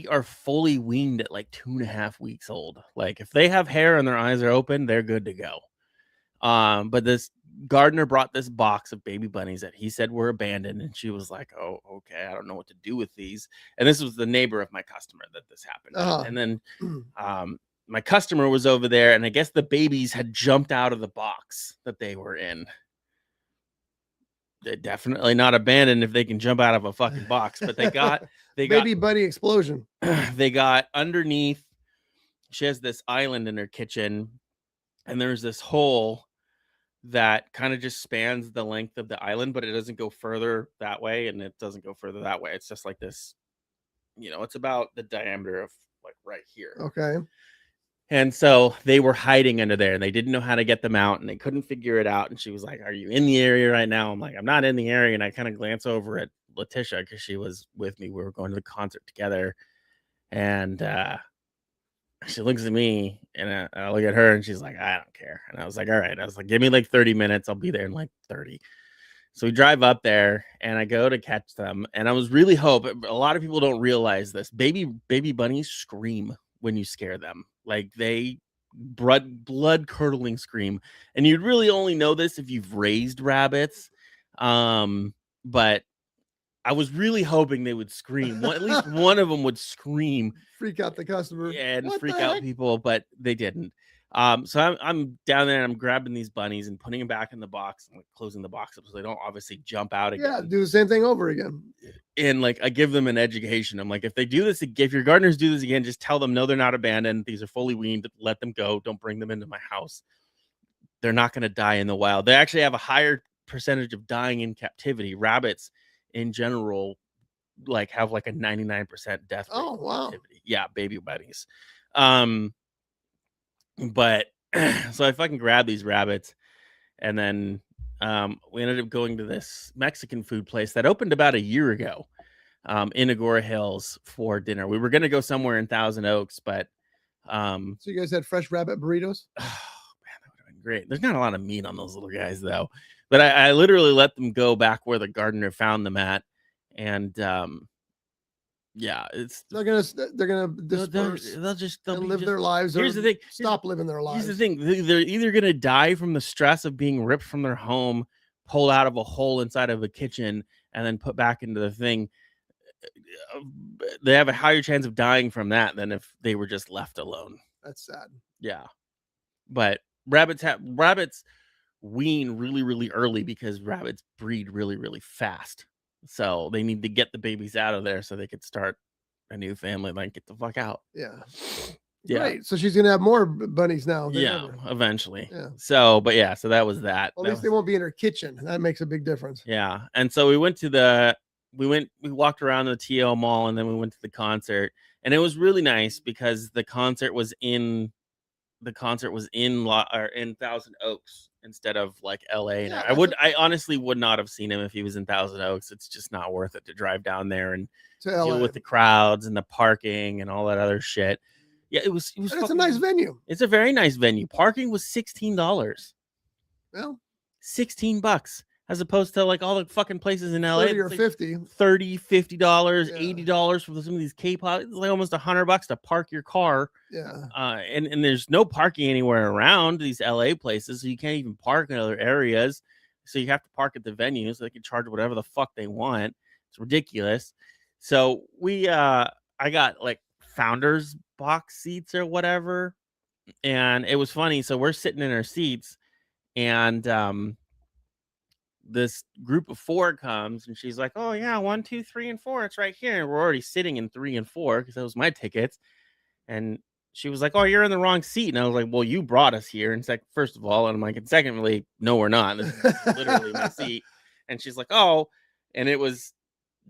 are fully weaned at like 2.5 weeks old. Like if they have hair and their eyes are open, they're good to go. But this gardener brought this box of baby bunnies that he said were abandoned, and she was like, "Oh, okay, I don't know what to do with these." And this was the neighbor of my customer that this happened. And then my customer was over there, and I guess the babies had jumped out of the box that they were in. They're definitely not abandoned if they can jump out of a fucking box, but they got baby bunny explosion. They got underneath. She has this island in her kitchen, and there's this hole that kind of just spans the length of the island, but it doesn't go further that way, and it doesn't go further that way. It's just like this, it's about the diameter of like right here. Okay. And so they were hiding under there, and they didn't know how to get them out, and they couldn't figure it out. And she was like, "Are you in the area right now?" I'm like, "I'm not in the area." And I kind of glance over at Letitia because she was with me. We were going to the concert together, and she looks at me, and I look at her, and she's like, "I don't care." And I was like, "All right." I was like, "Give me like 30 minutes. I'll be there in like 30." So we drive up there, and I go to catch them, and I was really hoping. A lot of people don't realize this. Baby bunnies scream when you scare them. Like they blood curdling scream. And you'd really only know this if you've raised rabbits. But I was really hoping they would scream. At least one of them would scream. Freak out the customer. And freak out people, but they didn't. So I'm down there and I'm grabbing these bunnies and putting them back in the box and like closing the box up so they don't obviously jump out again. Yeah, do the same thing over again. And like I give them an education. I'm like, if they do this, if your gardeners do this again, just tell them no, they're not abandoned. These are fully weaned. Let them go. Don't bring them into my house. They're not going to die in the wild. They actually have a higher percentage of dying in captivity. Rabbits in general like have like a 99% death rate. Oh wow. Captivity. Yeah, baby bunnies. But so I fucking grabbed these rabbits, and then we ended up going to this Mexican food place that opened about a year ago. in Agora Hills for dinner. We were going to go somewhere in Thousand Oaks, but So you guys had fresh rabbit burritos? oh, man, that would have been great. There's not a lot of meat on those little guys though, but I literally let them go back where the gardener found them at, and yeah, they're gonna disperse. They'll live their lives. Here's the thing. Stop living their lives. Here's the thing. They're either gonna die from the stress of being ripped from their home, pulled out of a hole inside of a kitchen, and then put back into the thing. They have a higher chance of dying from that than if they were just left alone. That's sad. Yeah, but rabbits wean really, really early because rabbits breed really, really fast. So they need to get the babies out of there so they could start a new family, like get the fuck out. Yeah. Yeah. Right. So she's gonna have more bunnies now. Yeah, ever. eventually. Yeah. So, but yeah, so that was that. Well, at least they won't be in her kitchen. That makes a big difference. Yeah. And so we walked around the TL mall, and then we went to the concert, and it was really nice because the concert was in Thousand Oaks instead of like LA. Yeah, I honestly would not have seen him if he was in Thousand Oaks. It's just not worth it to drive down there and deal with the crowds and the parking and all that other shit. Yeah, it was. It's a nice venue. It's a very nice venue. Parking was $16. Well, $16 as opposed to like all the fucking places in LA. 30 or 50. $30, $50, Yeah. $80 for some of these K-pop. It's like almost $100 to park your car. Yeah. And there's no parking anywhere around these LA places, so you can't even park in other areas. So you have to park at the venue, so they can charge whatever the fuck they want. It's ridiculous. So I got like founders box seats or whatever, and it was funny. So we're sitting in our seats, and this group of 4 comes, and she's like, "Oh yeah, 1, 2, 3, and 4. It's right here." And we're already sitting in 3 and 4 because that was my tickets. And she was like, "Oh, you're in the wrong seat." And I was like, "Well, you brought us here." And first of all, and I'm like, and secondly, no, we're not. This is literally my seat. And she's like, "Oh," and it was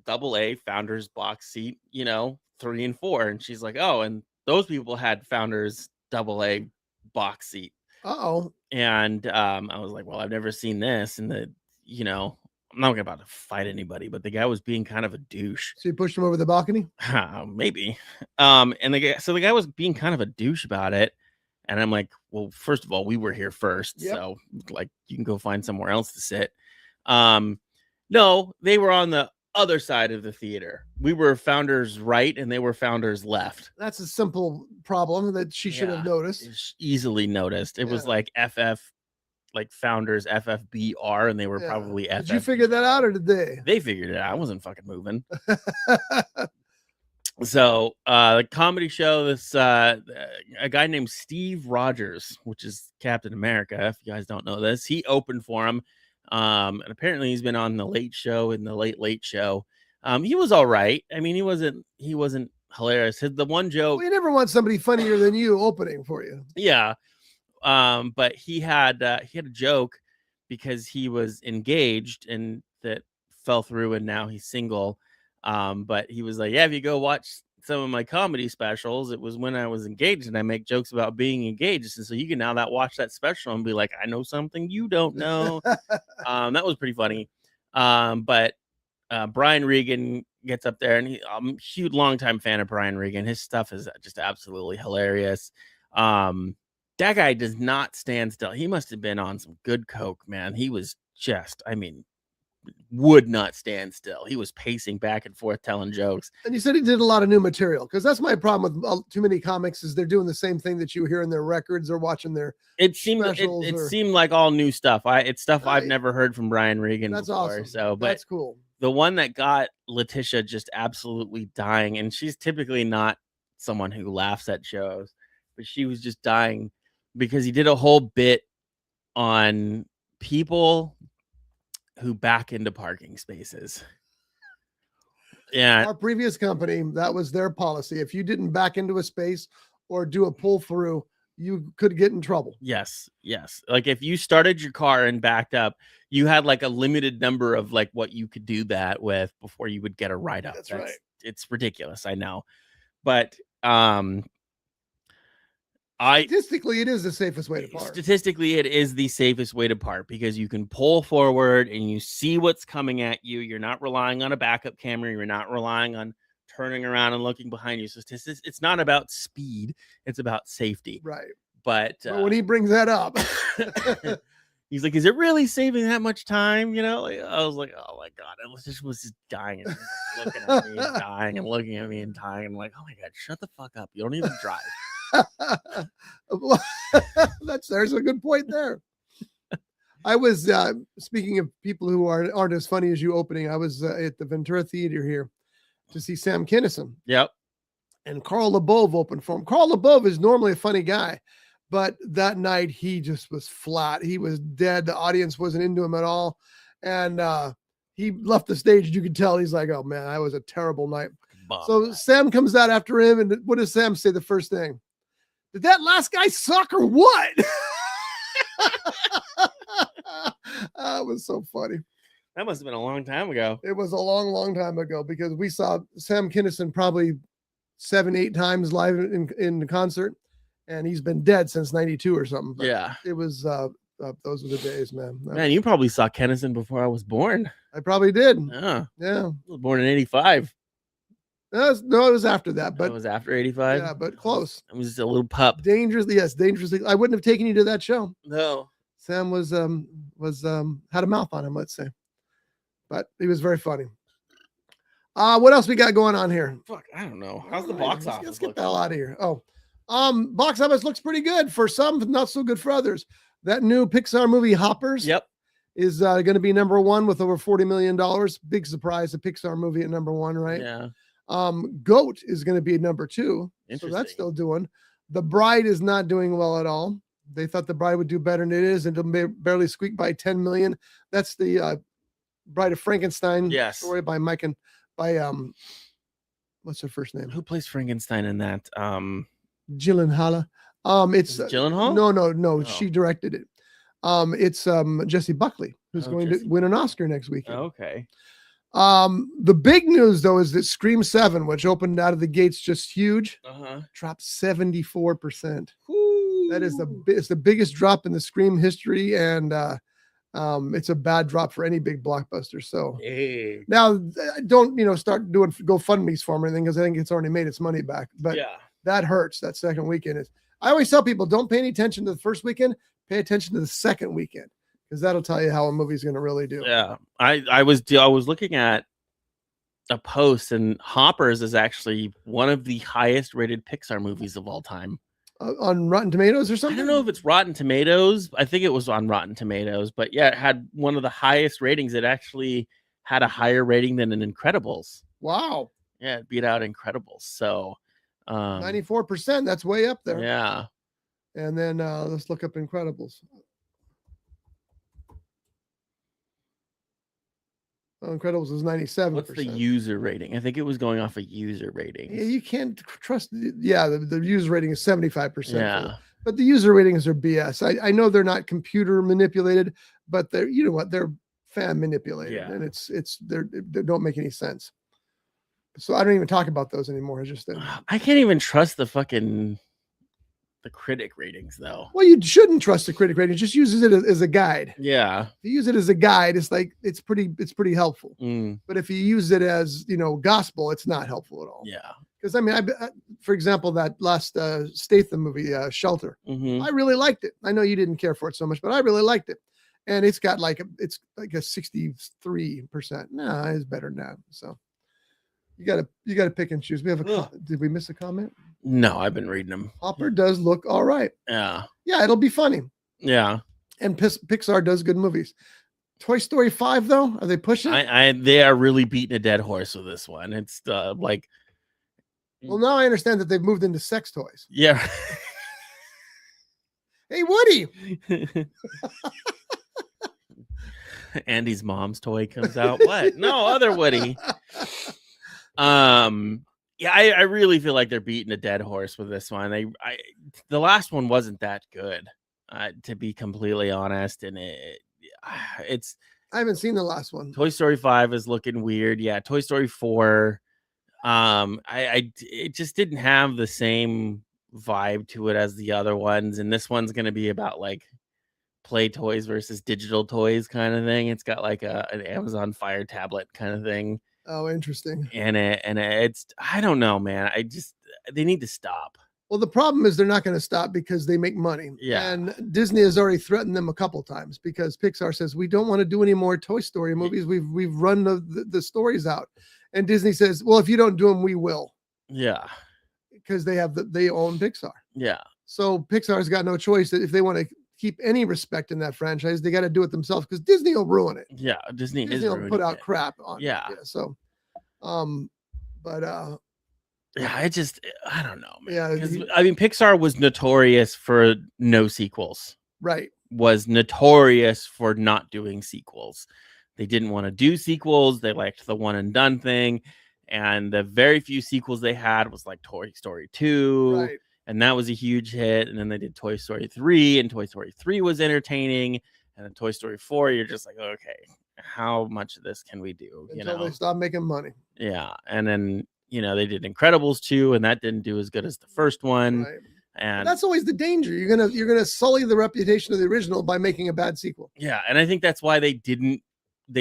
AA founders box seat, 3 and 4. And she's like, "Oh," and those people had founders AA box seat. Uh-oh. And I was like, "Well, I've never seen this." And I'm not about to fight anybody, but the guy was being kind of a douche. So you pushed him over the balcony? Maybe. And the guy was being kind of a douche about it. And I'm like, well, first of all, we were here first. Yep. So like you can go find somewhere else to sit. No, they were on the other side of the theater. We were founders right and they were founders left. That's a simple problem that she should have noticed. Easily noticed. It was like FF, like founders FFBR, and they were probably FF. Did you figure that out, or did they? They figured it out. I wasn't fucking moving. So the comedy show, this a guy named Steve Rogers, which is Captain America, if you guys don't know this, he opened for him. And apparently he's been on the Late Show and the Late Show. He was all right. I mean, he wasn't hilarious. The one joke, you never want somebody funnier than you opening for you. Yeah. But he had a joke because he was engaged and that fell through and now he's single. But he was like, "Yeah, if you go watch some of my comedy specials, it was when I was engaged and I make jokes about being engaged. And so you can now watch that special and be like, I know something you don't know." That was pretty funny. But Brian Regan gets up there, and I'm a huge longtime fan of Brian Regan. His stuff is just absolutely hilarious. That guy does not stand still. He must have been on some good coke, man. He was just, would not stand still. He was pacing back and forth telling jokes. And you said he did a lot of new material, because that's my problem with too many comics is they're doing the same thing that you hear in their records or watching their seemed like all new stuff. It's stuff I've never heard from Brian Regan before. Awesome. So but that's cool. The one that got Letitia just absolutely dying, and she's typically not someone who laughs at shows, but she was just dying because he did a whole bit on people who back into parking spaces. Yeah. Our previous company, that was their policy. If you didn't back into a space or do a pull through, you could get in trouble. Yes. Like if you started your car and backed up, you had like a limited number of like what you could do that with before you would get a ride up. That's right. It's ridiculous, I know. But Statistically, it is the safest way to park. Statistically, it is the safest way to park because you can pull forward and you see what's coming at you. You're not relying on a backup camera. You're not relying on turning around and looking behind you. So it's not about speed. It's about safety. Right. But when he brings that up, he's like, is it really saving that much time? Like, I was like, oh my God, I was just dying and looking at me and dying and looking at me and dying. I'm like, oh my God, shut the fuck up. You don't even drive. There's a good point there. I was speaking of people who aren't as funny as you opening. I was at the Ventura Theater here to see Sam Kinison. Yep. And Carl LeBove opened for him. Carl LeBove is normally a funny guy, but that night he just was flat. He was dead. The audience wasn't into him at all, and he left the stage. You could tell he's like, "Oh man, that was a terrible night." So Sam comes out after him, and what does Sam say? The first thing. Did that last guy suck or what? It was so funny. That must have been a long time ago. It was a long, long time ago because we saw Sam Kinison probably 7-8 times live in the concert, and he's been dead since 92 or something. But yeah. It was, those were the days, man. Man, you probably saw Kinison before I was born. I probably did. Yeah. Yeah. I was born in 85. No, it was after that, but it was after 85. Yeah, but close. I was a little pup. Dangerously. I wouldn't have taken you to that show. No. Sam was had a mouth on him, let's say, but he was very funny. What else we got going on here? Fuck, I don't know. How's the box office? Let's get the hell out of here. Box office looks pretty good for some, not so good for others. That new Pixar movie Hoppers. Yep. Is going to be number one with over $40 million. Big surprise, a Pixar movie at number one, right? Yeah. Goat is going to be number two. So that's still doing. The Bride is not doing well at all. They thought The Bride would do better than it is, and it'll barely squeak by 10 million. That's the Bride of Frankenstein story by Mike and by what's her first name? Who plays Frankenstein in that? Gyllenhaal. It's Gyllenhaal? No. Oh. She directed it. It's Jessie Buckley, who's going to win an Oscar next weekend. Okay. The big news though is that Scream 7, which opened out of the gates just huge, dropped 74%. That is the biggest drop in the Scream history, and it's a bad drop for any big blockbuster. So now don't start doing GoFundMe's for them or anything, because I think it's already made its money back. But that hurts. That second weekend I always tell people, don't pay any attention to the first weekend, pay attention to the second weekend, because that'll tell you how a movie's going to really do. Yeah, I was looking at a post, and Hoppers is actually one of the highest rated Pixar movies of all time. On Rotten Tomatoes or something? I don't know if it's Rotten Tomatoes. I think it was on Rotten Tomatoes, but yeah, it had one of the highest ratings. It actually had a higher rating than an Incredibles. Wow. Yeah, it beat out Incredibles. So 94%. That's way up there. Yeah. And then let's look up Incredibles. Incredibles was 97%. What's the user rating? I think it was going off a user rating. Yeah, you can't trust. Yeah, the user rating is 75%. Yeah. But the user ratings are BS. I know they're not computer manipulated, but they're, they're fan manipulated. Yeah. And they don't make any sense. So I don't even talk about those anymore. It's just I can't even trust the critic ratings though. Well, you shouldn't trust the critic rating. Just uses it as a guide. Yeah. If you use it as a guide, it's like it's pretty helpful. But if you use it as gospel, it's not helpful at all. Yeah. Because I for example, that last Statham movie, Shelter, I really liked it. I know you didn't care for it so much, but I really liked it. And it's got it's like a 63%. No, it's better than that. So you gotta pick and choose. We have did we miss a comment? No, I've been reading them. Hopper does look all right. Yeah. Yeah, it'll be funny. Yeah. And Pixar does good movies. Toy Story 5 though, are they pushing? They are really beating a dead horse with this one. It's like. Well, now I understand that they've moved into sex toys. Yeah. Hey, Woody. Andy's mom's toy comes out. What? No, other Woody. Yeah, I really feel like they're beating a dead horse with this one. The last one wasn't that good, to be completely honest, and it's. I haven't seen the last one. Toy Story 5 is looking weird. Yeah, Toy Story 4. It just didn't have the same vibe to it as the other ones, and this one's going to be about like play toys versus digital toys kind of thing. It's got like an Amazon Fire tablet kind of thing Oh, interesting. in it, and it's I don't know, man. They need to stop. Well, the problem is they're not going to stop because they make money. Yeah. And Disney has already threatened them a couple times because Pixar says, we don't want to do any more Toy Story movies. We've run the stories out. And Disney says, well, if you don't do them, we will. Yeah. Because they own Pixar. Yeah. So Pixar's got no choice that if they want to keep any respect in that franchise, they got to do it themselves because Disney will ruin it. Yeah. Disney will put out crap on it. Yeah. So, yeah, I don't know, man. Yeah, I mean, Pixar was notorious for no sequels. Right. Was notorious for not doing sequels. They didn't want to do sequels. They liked the one and done thing. And the very few sequels they had was like Toy Story 2. Right. And that was a huge hit. And then they did Toy Story 3, and Toy Story 3 was entertaining. And then Toy Story 4, you're just like, okay, how much of this can we do? Until they stop making money. Yeah. And then, they did Incredibles 2, and that didn't do as good as the first one. Right. And that's always the danger. You're gonna sully the reputation of the original by making a bad sequel. Yeah, and I think that's why they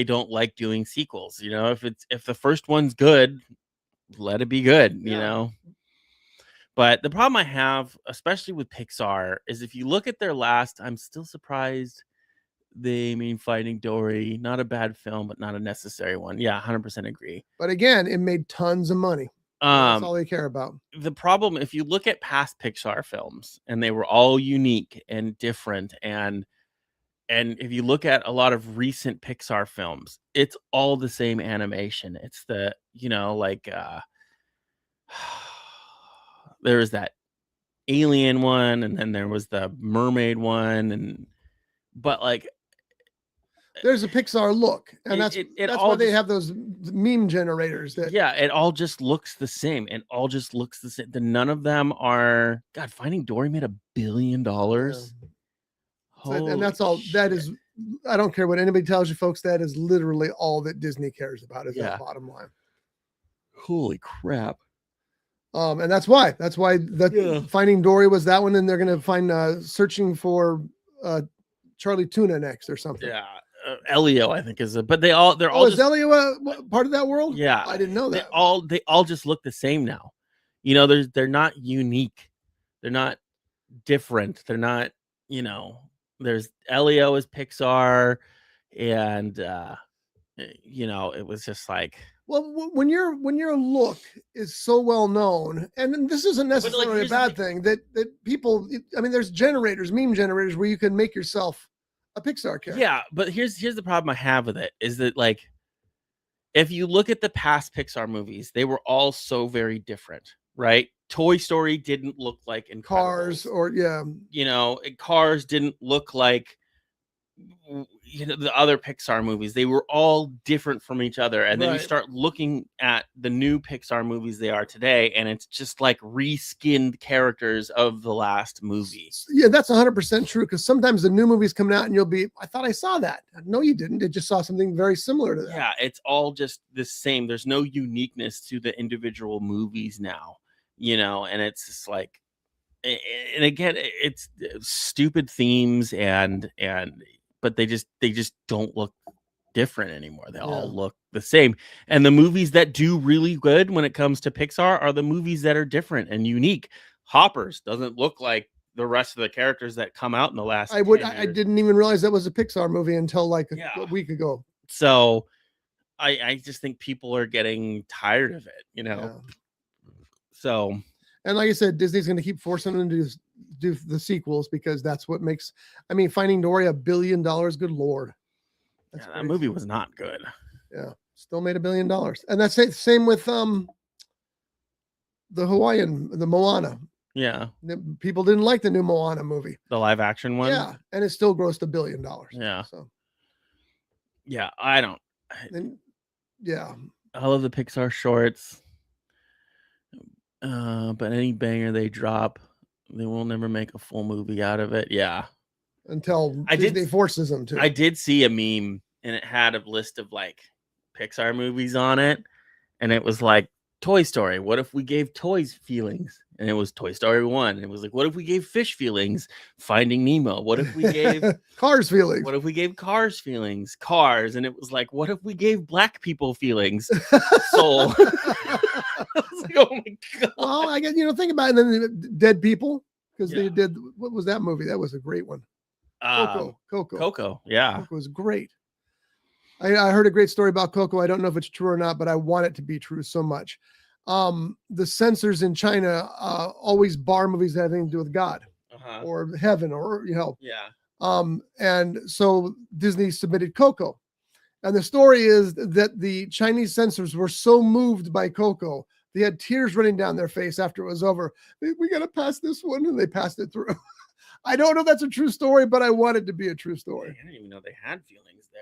don't like doing sequels. If the first one's good, let it be good, But the problem I have, especially with Pixar, is if you look at their last, I'm still surprised they mean Finding Dory. Not a bad film, but not a necessary one. Yeah, 100% agree. But again, it made tons of money. That's all they care about. The problem, if you look at past Pixar films, and they were all unique and different, and if you look at a lot of recent Pixar films, it's all the same animation. It's the, there was that alien one, and then there was the mermaid one, but like there's a Pixar look, and that's why they have those meme generators. It all just looks the same. None of them are. God, Finding Dory made $1 billion. And that's all. That is. I don't care what anybody tells you, folks. That is literally all that Disney cares about. Is that bottom line. Holy crap. And that's why Finding Dory was that one, and they're gonna find Searching for Charlie Tuna next or something. Yeah. Elio, I think but they're all is Elio part of that world? Yeah, I didn't know that. They all just look the same now. They're not unique. They're not different. They're not, there's Elio is Pixar, and it was just like, well, when your look is so well known, and this isn't necessarily a bad thing, that people, I mean, there's meme generators where you can make yourself a Pixar character. Yeah, but here's the problem I have with it is that, like, if you look at the past Pixar movies, they were all so very different, right? Toy Story didn't look like Incredibles. Cars didn't look like the other Pixar movies. They were all different from each other, and then you start looking at the new Pixar movies they are today, and it's just like reskinned characters of the last movie. Yeah, that's 100% true, because sometimes the new movie's coming out and you'll be, I thought I saw that. No, you didn't. It just saw something very similar to that. Yeah, it's all just the same. There's no uniqueness to the individual movies now, and it's just like, and again, it's stupid themes but they just don't look different anymore. They all look the same. And the movies that do really good when it comes to Pixar are the movies that are different and unique. Hoppers doesn't look like the rest of the characters that come out in the last. I didn't even realize that was a Pixar movie until like a week ago. So I just think people are getting tired of it, So, and like I said, Disney's going to keep forcing them to do the sequels, because that's what makes, Finding Dory $1 billion. Good Lord. That movie was not good. Yeah. Still made $1 billion. And that's the same with the Moana. Yeah. People didn't like the new Moana movie. The live action one. Yeah. And it still grossed $1 billion. Yeah. So. Yeah. I don't. Yeah. I love the Pixar shorts. But any banger they drop, they will never make a full movie out of it. Yeah. Until Disney forces them to. I did see a meme, and it had a list of like Pixar movies on it, and it was like Toy Story. What if we gave toys feelings? And it was Toy Story 1. It was like, what if we gave fish feelings? Finding Nemo. What if we gave Cars feelings? What if we gave Cars feelings? Cars. And it was like, what if we gave black people feelings? Soul. I was like, oh my God. Well, I guess, think about it. And then Dead People, because they did, what was that movie? That was a great one. Coco. Yeah. Coco was great. I heard a great story about Coco. I don't know if it's true or not, but I want it to be true so much. The censors in China always bar movies that have anything to do with God or heaven or and so Disney submitted Coco, and the story is that the Chinese censors were so moved by Coco, they had tears running down their face after it was over. We got to pass this one, and they passed it through. I don't know if that's a true story, but I want it to be a true story. I didn't even know they had feelings there.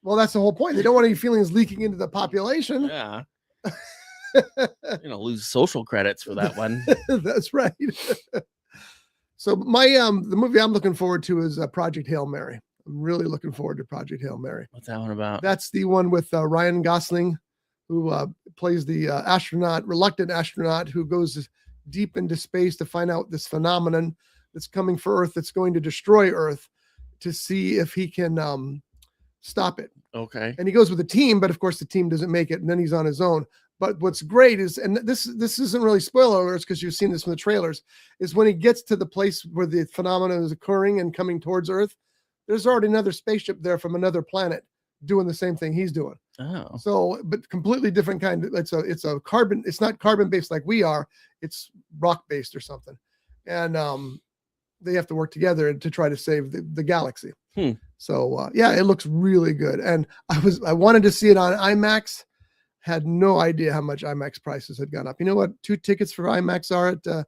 Well, that's the whole point. They don't want any feelings leaking into the population. Yeah. Lose social credits for that one. That's right. So the movie I'm looking forward to is Project Hail Mary. I'm really looking forward to Project Hail Mary. What's that one about? That's the one with Ryan Gosling, who plays the reluctant astronaut who goes deep into space to find out this phenomenon that's coming for Earth, that's going to destroy Earth, to see if he can stop it. Okay. And he goes with a team, but of course the team doesn't make it, and then he's on his own. But what's great is, and this isn't really spoiler alerts because you've seen this from the trailers, is when he gets to the place where the phenomenon is occurring and coming towards Earth, there's already another spaceship there from another planet doing the same thing he's doing. Oh. So, but completely different kind. It's a carbon. It's not carbon based like we are. It's rock based or something. And they have to work together to try to save the galaxy. So it looks really good. And I wanted to see it on IMAX. Had no idea how much IMAX prices had gone up. You know what 2 tickets for IMAX are at $100?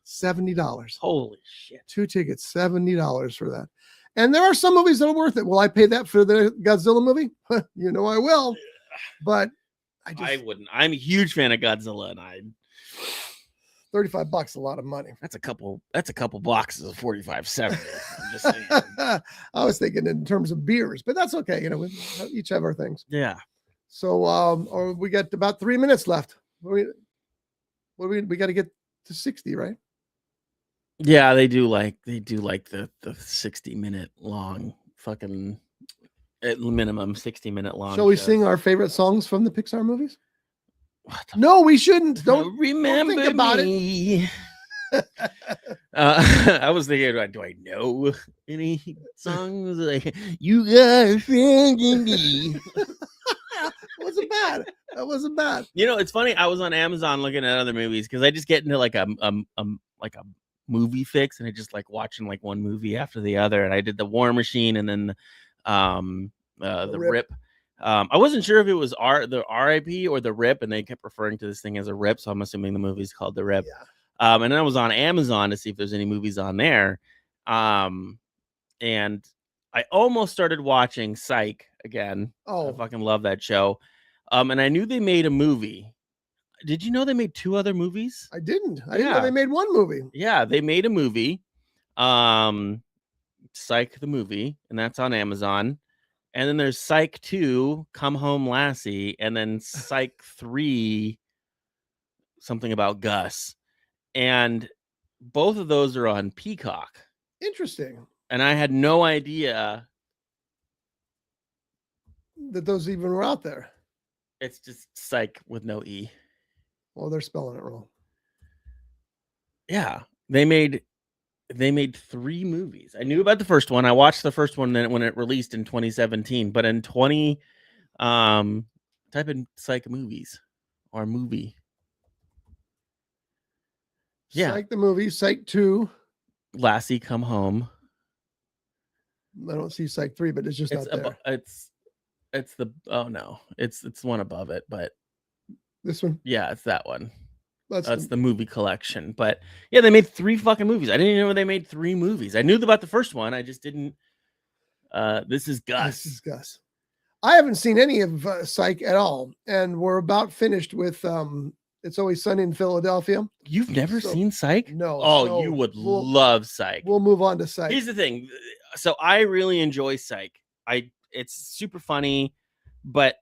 $70. Holy shit. 2 tickets, $70 for that. And there are some movies that are worth it. Will I pay that for the Godzilla movie? You know I will. But I wouldn't. I'm a huge fan of Godzilla, and $35 a lot of money. That's a couple boxes of 45.70. I'm just saying. I was thinking in terms of beers, but that's okay. We each have our things. Yeah. So we got about 3 minutes left. We got to get to 60, right? Yeah, they do like the 60-minute long fucking at minimum 60-minute long. Shall we sing our favorite songs from the Pixar movies? No, we shouldn't. Don't remember. Don't think about me. I was thinking, do I know any songs? Like, you got a friend in me. That wasn't bad. It's funny. I was on Amazon looking at other movies because I just get into like a movie fix, and I just like watching like one movie after the other. And I did the War Machine, and then the Rip. I wasn't sure if it was the RIP or the Rip, and they kept referring to this thing as a Rip, so I'm assuming the movie's called the Rip. Yeah. And then I was on Amazon to see if there's any movies on there. And I almost started watching Psych again. Oh, I fucking love that show. And I knew they made a movie. Did you know they made 2 other movies? I didn't. I didn't know they made 1 movie. Yeah, they made a movie. Psych the movie, and that's on Amazon. And then there's Psych 2, Come Home Lassie, and then Psych 3, something about Gus. And both of those are on Peacock. Interesting. And I had no idea that those even were out there. It's just Psych with no E. Well, they're spelling it wrong. Yeah. They made 3 movies. I knew about the first one. I watched the first one when it released in 2017. But in type in Psych movies or movie. Yeah. Psych the movie, Psych 2. Lassie Come Home. I don't see Psych 3, but it's just out there. It's one above it, but this one? Yeah, it's that one. That's the movie collection. But yeah, they made 3 fucking movies. I didn't even know they made 3 movies. I knew about the first one. I just didn't. This is Gus. I haven't seen any of Psych at all, and we're about finished with It's Always Sunny in Philadelphia. You've never seen Psych? No. Oh, you would love Psych. We'll move on to Psych. Here's the thing. So I really enjoy Psych. It's super funny, but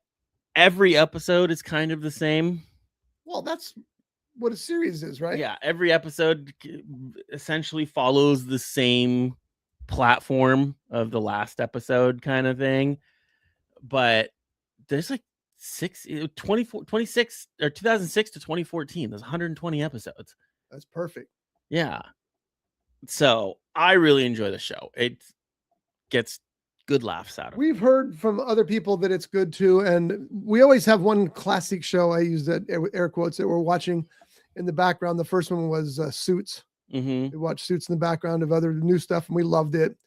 every episode is kind of the same. Well, that's what a series is, right? Yeah, every episode essentially follows the same platform of the last episode kind of thing. But there's like 26 or 2006 to 2014. There's 120 episodes. That's perfect. Yeah. So I really enjoy the show. It gets good laughs out of it. We've heard from other people that it's good too. And we always have one classic show. I use that air quotes that we're watching in the background. The first one was Suits. Mm-hmm. We watched Suits in the background of other new stuff and we loved it.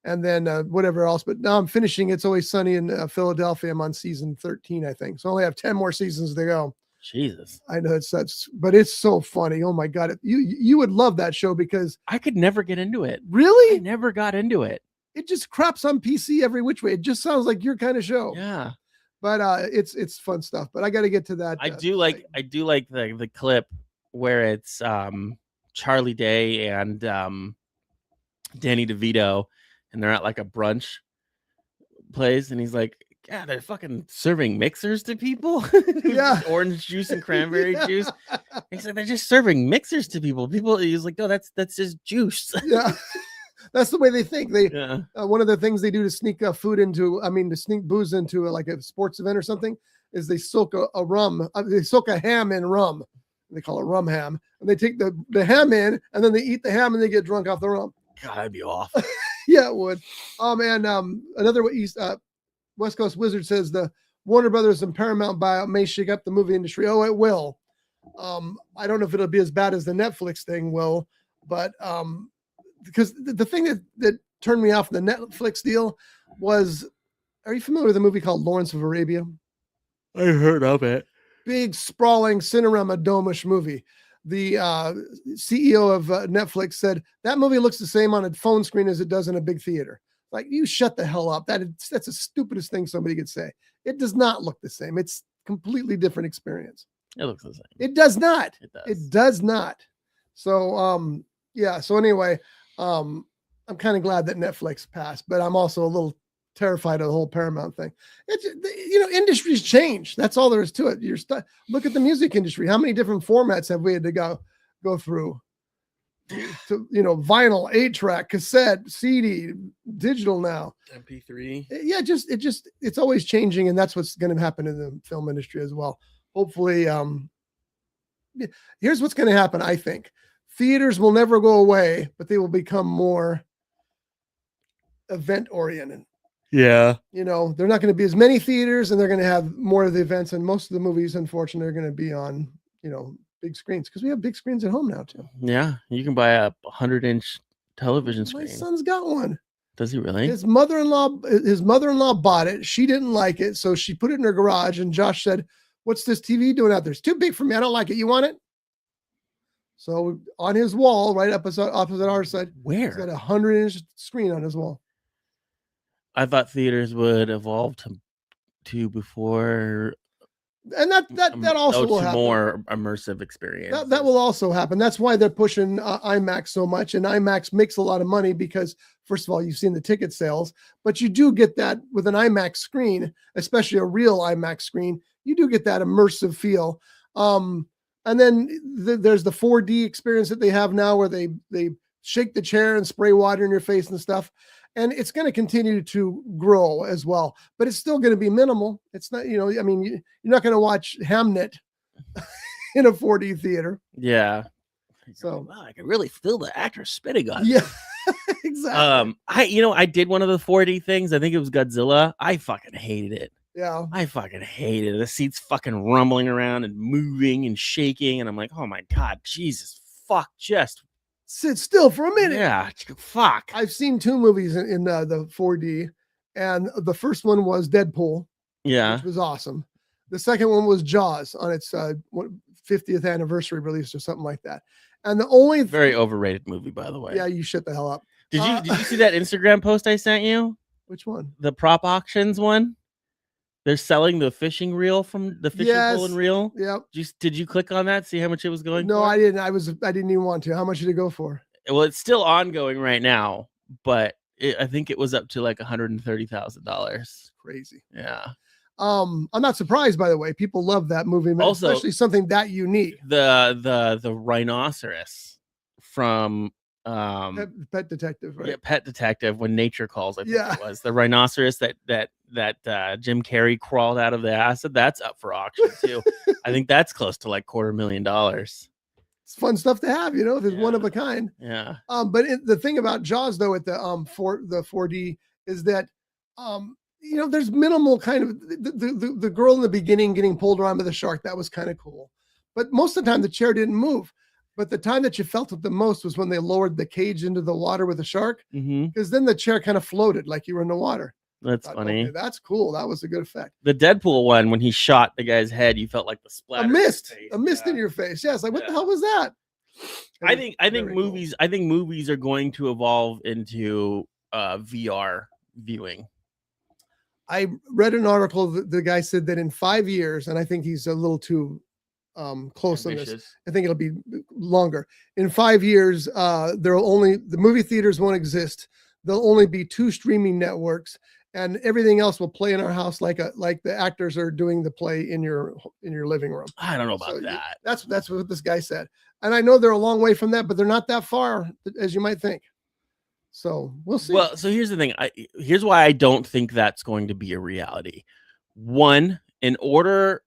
And then whatever else. But now I'm finishing It's Always Sunny in Philadelphia. I'm on season 13, I think. So I only have 10 more seasons to go. Jesus. I know but it's so funny. Oh my God. You would love that show because I could never get into it. Really? I never got into it. It just craps on PC every which way. It just sounds like your kind of show. Yeah. But it's fun stuff. But I got to get to that. I do like the clip where it's Charlie Day and Danny DeVito, and they're at like a brunch place, and he's like, "Yeah, they're fucking serving mixers to people." Yeah. Orange juice and cranberry juice. He's like, "They're just serving mixers to people." He's like, "No, that's just juice." Yeah. That's the way they think. One of the things they do to sneak to sneak booze into like a sports event or something is they soak they soak a ham in rum. They call it rum ham. And they take the ham in and then they eat the ham and they get drunk off the rum. God, that'd be awful. Yeah, it would. Another West Coast Wizard says the Warner Brothers and Paramount buyout may shake up the movie industry. Oh, it will. I don't know if it'll be as bad as the Netflix thing will, but because the thing that turned me off the Netflix deal was, are you familiar with a movie called Lawrence of Arabia? I heard of it. Big, sprawling, Cinerama Dome-ish movie. The CEO of Netflix said, that movie looks the same on a phone screen as it does in a big theater. Like, you shut the hell up. That's the stupidest thing somebody could say. It does not look the same. It's completely different experience. It looks the same. It does not. It does. It does not. So, yeah. So anyway, I'm kind of glad that Netflix passed, but I'm also a little terrified of the whole Paramount thing. It's, industries change. That's all there is to it. Look at the music industry. How many different formats have we had to go through? To vinyl, 8-track, cassette, CD, digital now, MP3. Yeah, it's always changing, and that's what's going to happen in the film industry as well. Hopefully, here's what's going to happen. I think theaters will never go away, but they will become more event oriented. Yeah. They're not going to be as many theaters, and they're going to have more of the events. And most of the movies, unfortunately, are going to be on, big screens because we have big screens at home now too. Yeah. You can buy a 100-inch television screen. My son's got one. Does he really? His mother-in-law bought it. She didn't like it, so she put it in her garage. And Josh said, "What's this TV doing out there? It's too big for me. I don't like it. You want it?" So on his wall, right opposite our side, where he's got a 100-inch screen on his wall. I thought theaters would evolve to before, and that also will happen. More immersive experience. That will also happen. That's why they're pushing IMAX so much, and IMAX makes a lot of money because, first of all, you've seen the ticket sales, but you do get that with an IMAX screen, especially a real IMAX screen. You do get that immersive feel. And then there's the 4D experience that they have now, where they shake the chair and spray water in your face and stuff. And it's going to continue to grow as well, but it's still going to be minimal. It's not, you're not going to watch Hamnet in a 4D theater. Yeah. So wow, I can really feel the actor spitting on it. Yeah, exactly. I did one of the 4D things. I think it was Godzilla. I fucking hated it. Yeah. I fucking hated it. The seat's fucking rumbling around and moving and shaking. And I'm like, oh my God, Jesus, fuck, just sit still for a minute. Yeah, fuck. I've seen 2 movies in the 4D, and the first one was Deadpool. Yeah, which was awesome. The second one was Jaws on its 50th anniversary release or something like that. And the only very overrated movie, by the way. Yeah, you shut the hell up. Did you see that Instagram post I sent you? Which one? The prop auctions one. They're selling the fishing reel from the fishing pole and reel. Yep. Did you click on that? See how much it was going? No, for? I didn't. I didn't even want to. How much did it go for? Well, it's still ongoing right now, but I think it was up to like $130,000. Crazy. Yeah. I'm not surprised, by the way. People love that movie, Also, especially something that unique. The rhinoceros from Pet Detective, right? Yeah, Pet Detective, When Nature Calls, I think Yeah. it was. The rhinoceros that Jim Carrey crawled out of the acid, that's up for auction too. I think that's close to like $250,000. It's fun stuff to have, There's one of a kind. Yeah. But the thing about Jaws, though, at the 4D is that there's minimal kind of the girl in the beginning getting pulled around by the shark. That was kind of cool, but most of the time the chair didn't move. But the time that you felt it the most was when they lowered the cage into the water with the shark, because then the chair kind of floated like you were in the water. That's funny. Okay, that's cool. That was a good effect. The Deadpool one, when he shot the guy's head, you felt like the splatter. A mist in your face. Yeah, it's like, what the hell was that? I think movies. Cool. I think movies are going to evolve into VR viewing. I read an article. The guy said that in 5 years, and I think he's a little too close on this. I think it'll be longer. In 5 years, the movie theaters won't exist. There'll only be 2 streaming networks, and everything else will play in our house like the actors are doing the play in your living room. I don't know about that. That's what this guy said, and I know they're a long way from that, but they're not that far as you might think. So we'll see. Well, so here's the thing. Here's why I don't think that's going to be a reality. One, in order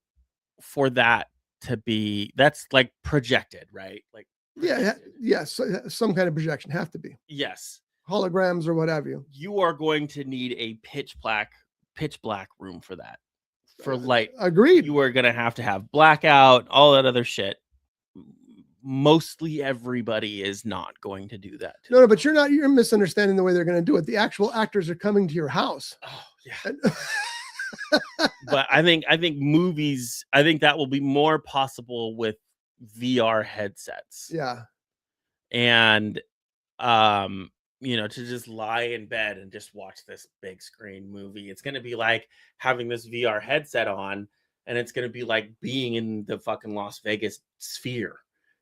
for that to be, that's like projected, right? Like yes, some kind of projection have to be. Yes. Holograms or what have you. You are going to need a pitch black room for that. For light. Agreed. You are going to have blackout, all that other shit. Mostly everybody is not going to do that. No, but you're misunderstanding the way they're going to do it. The actual actors are coming to your house. Oh, yeah. But I think movies, I think that will be more possible with VR headsets. Yeah. And to just lie in bed and just watch this big screen movie. It's going to be like having this VR headset on, and it's going to be like being in the fucking Las Vegas sphere,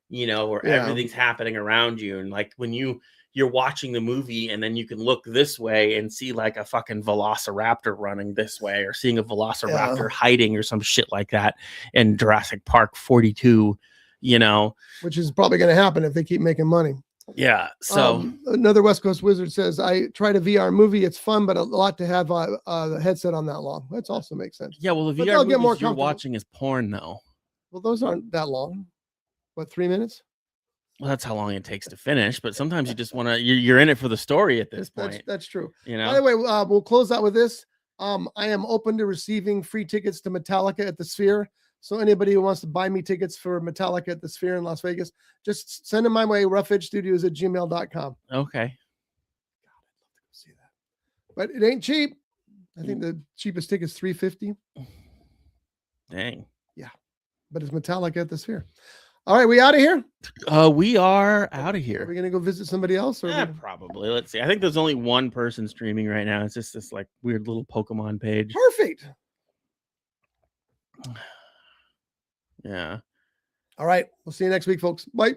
where everything's happening around you. And like when you're watching the movie and then you can look this way and see like a fucking velociraptor running this way, or seeing a velociraptor hiding or some shit like that in Jurassic Park 42, which is probably going to happen if they keep making money. Yeah. So another West Coast Wizard says, I tried a VR movie. It's fun, but a lot to have the headset on that long. That also makes sense. Yeah. Well, the VR movies you're watching is porn though. Well, those aren't that long. What, 3 minutes? Well, that's how long it takes to finish. But sometimes you just want to, you're in it for the story at this point. That's true. By the way, we'll close out with this. I am open to receiving free tickets to Metallica at the Sphere. So anybody who wants to buy me tickets for Metallica at the Sphere in Las Vegas, just send them my way, roughedgestudios@gmail.com. Okay. God, I'd love to go see that. But it ain't cheap. I think the cheapest ticket is $350. Dang. Yeah. But it's Metallica at the Sphere. All right, we out of here? We are out of here. Are we going to go visit somebody else? Or probably. Let's see. I think there's only one person streaming right now. It's just this like weird little Pokemon page. Perfect. Yeah. All right. We'll see you next week, folks. Bye.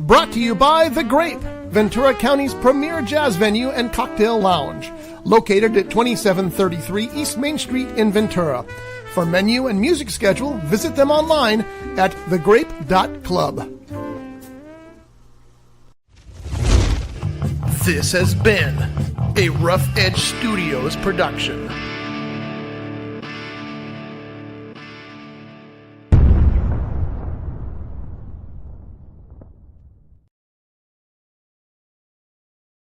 Brought to you by The Grape, Ventura County's premier jazz venue and cocktail lounge, located at 2733 East Main Street in Ventura. For menu and music schedule, visit them online at thegrape.club. This has been a Rough Edge Studios production.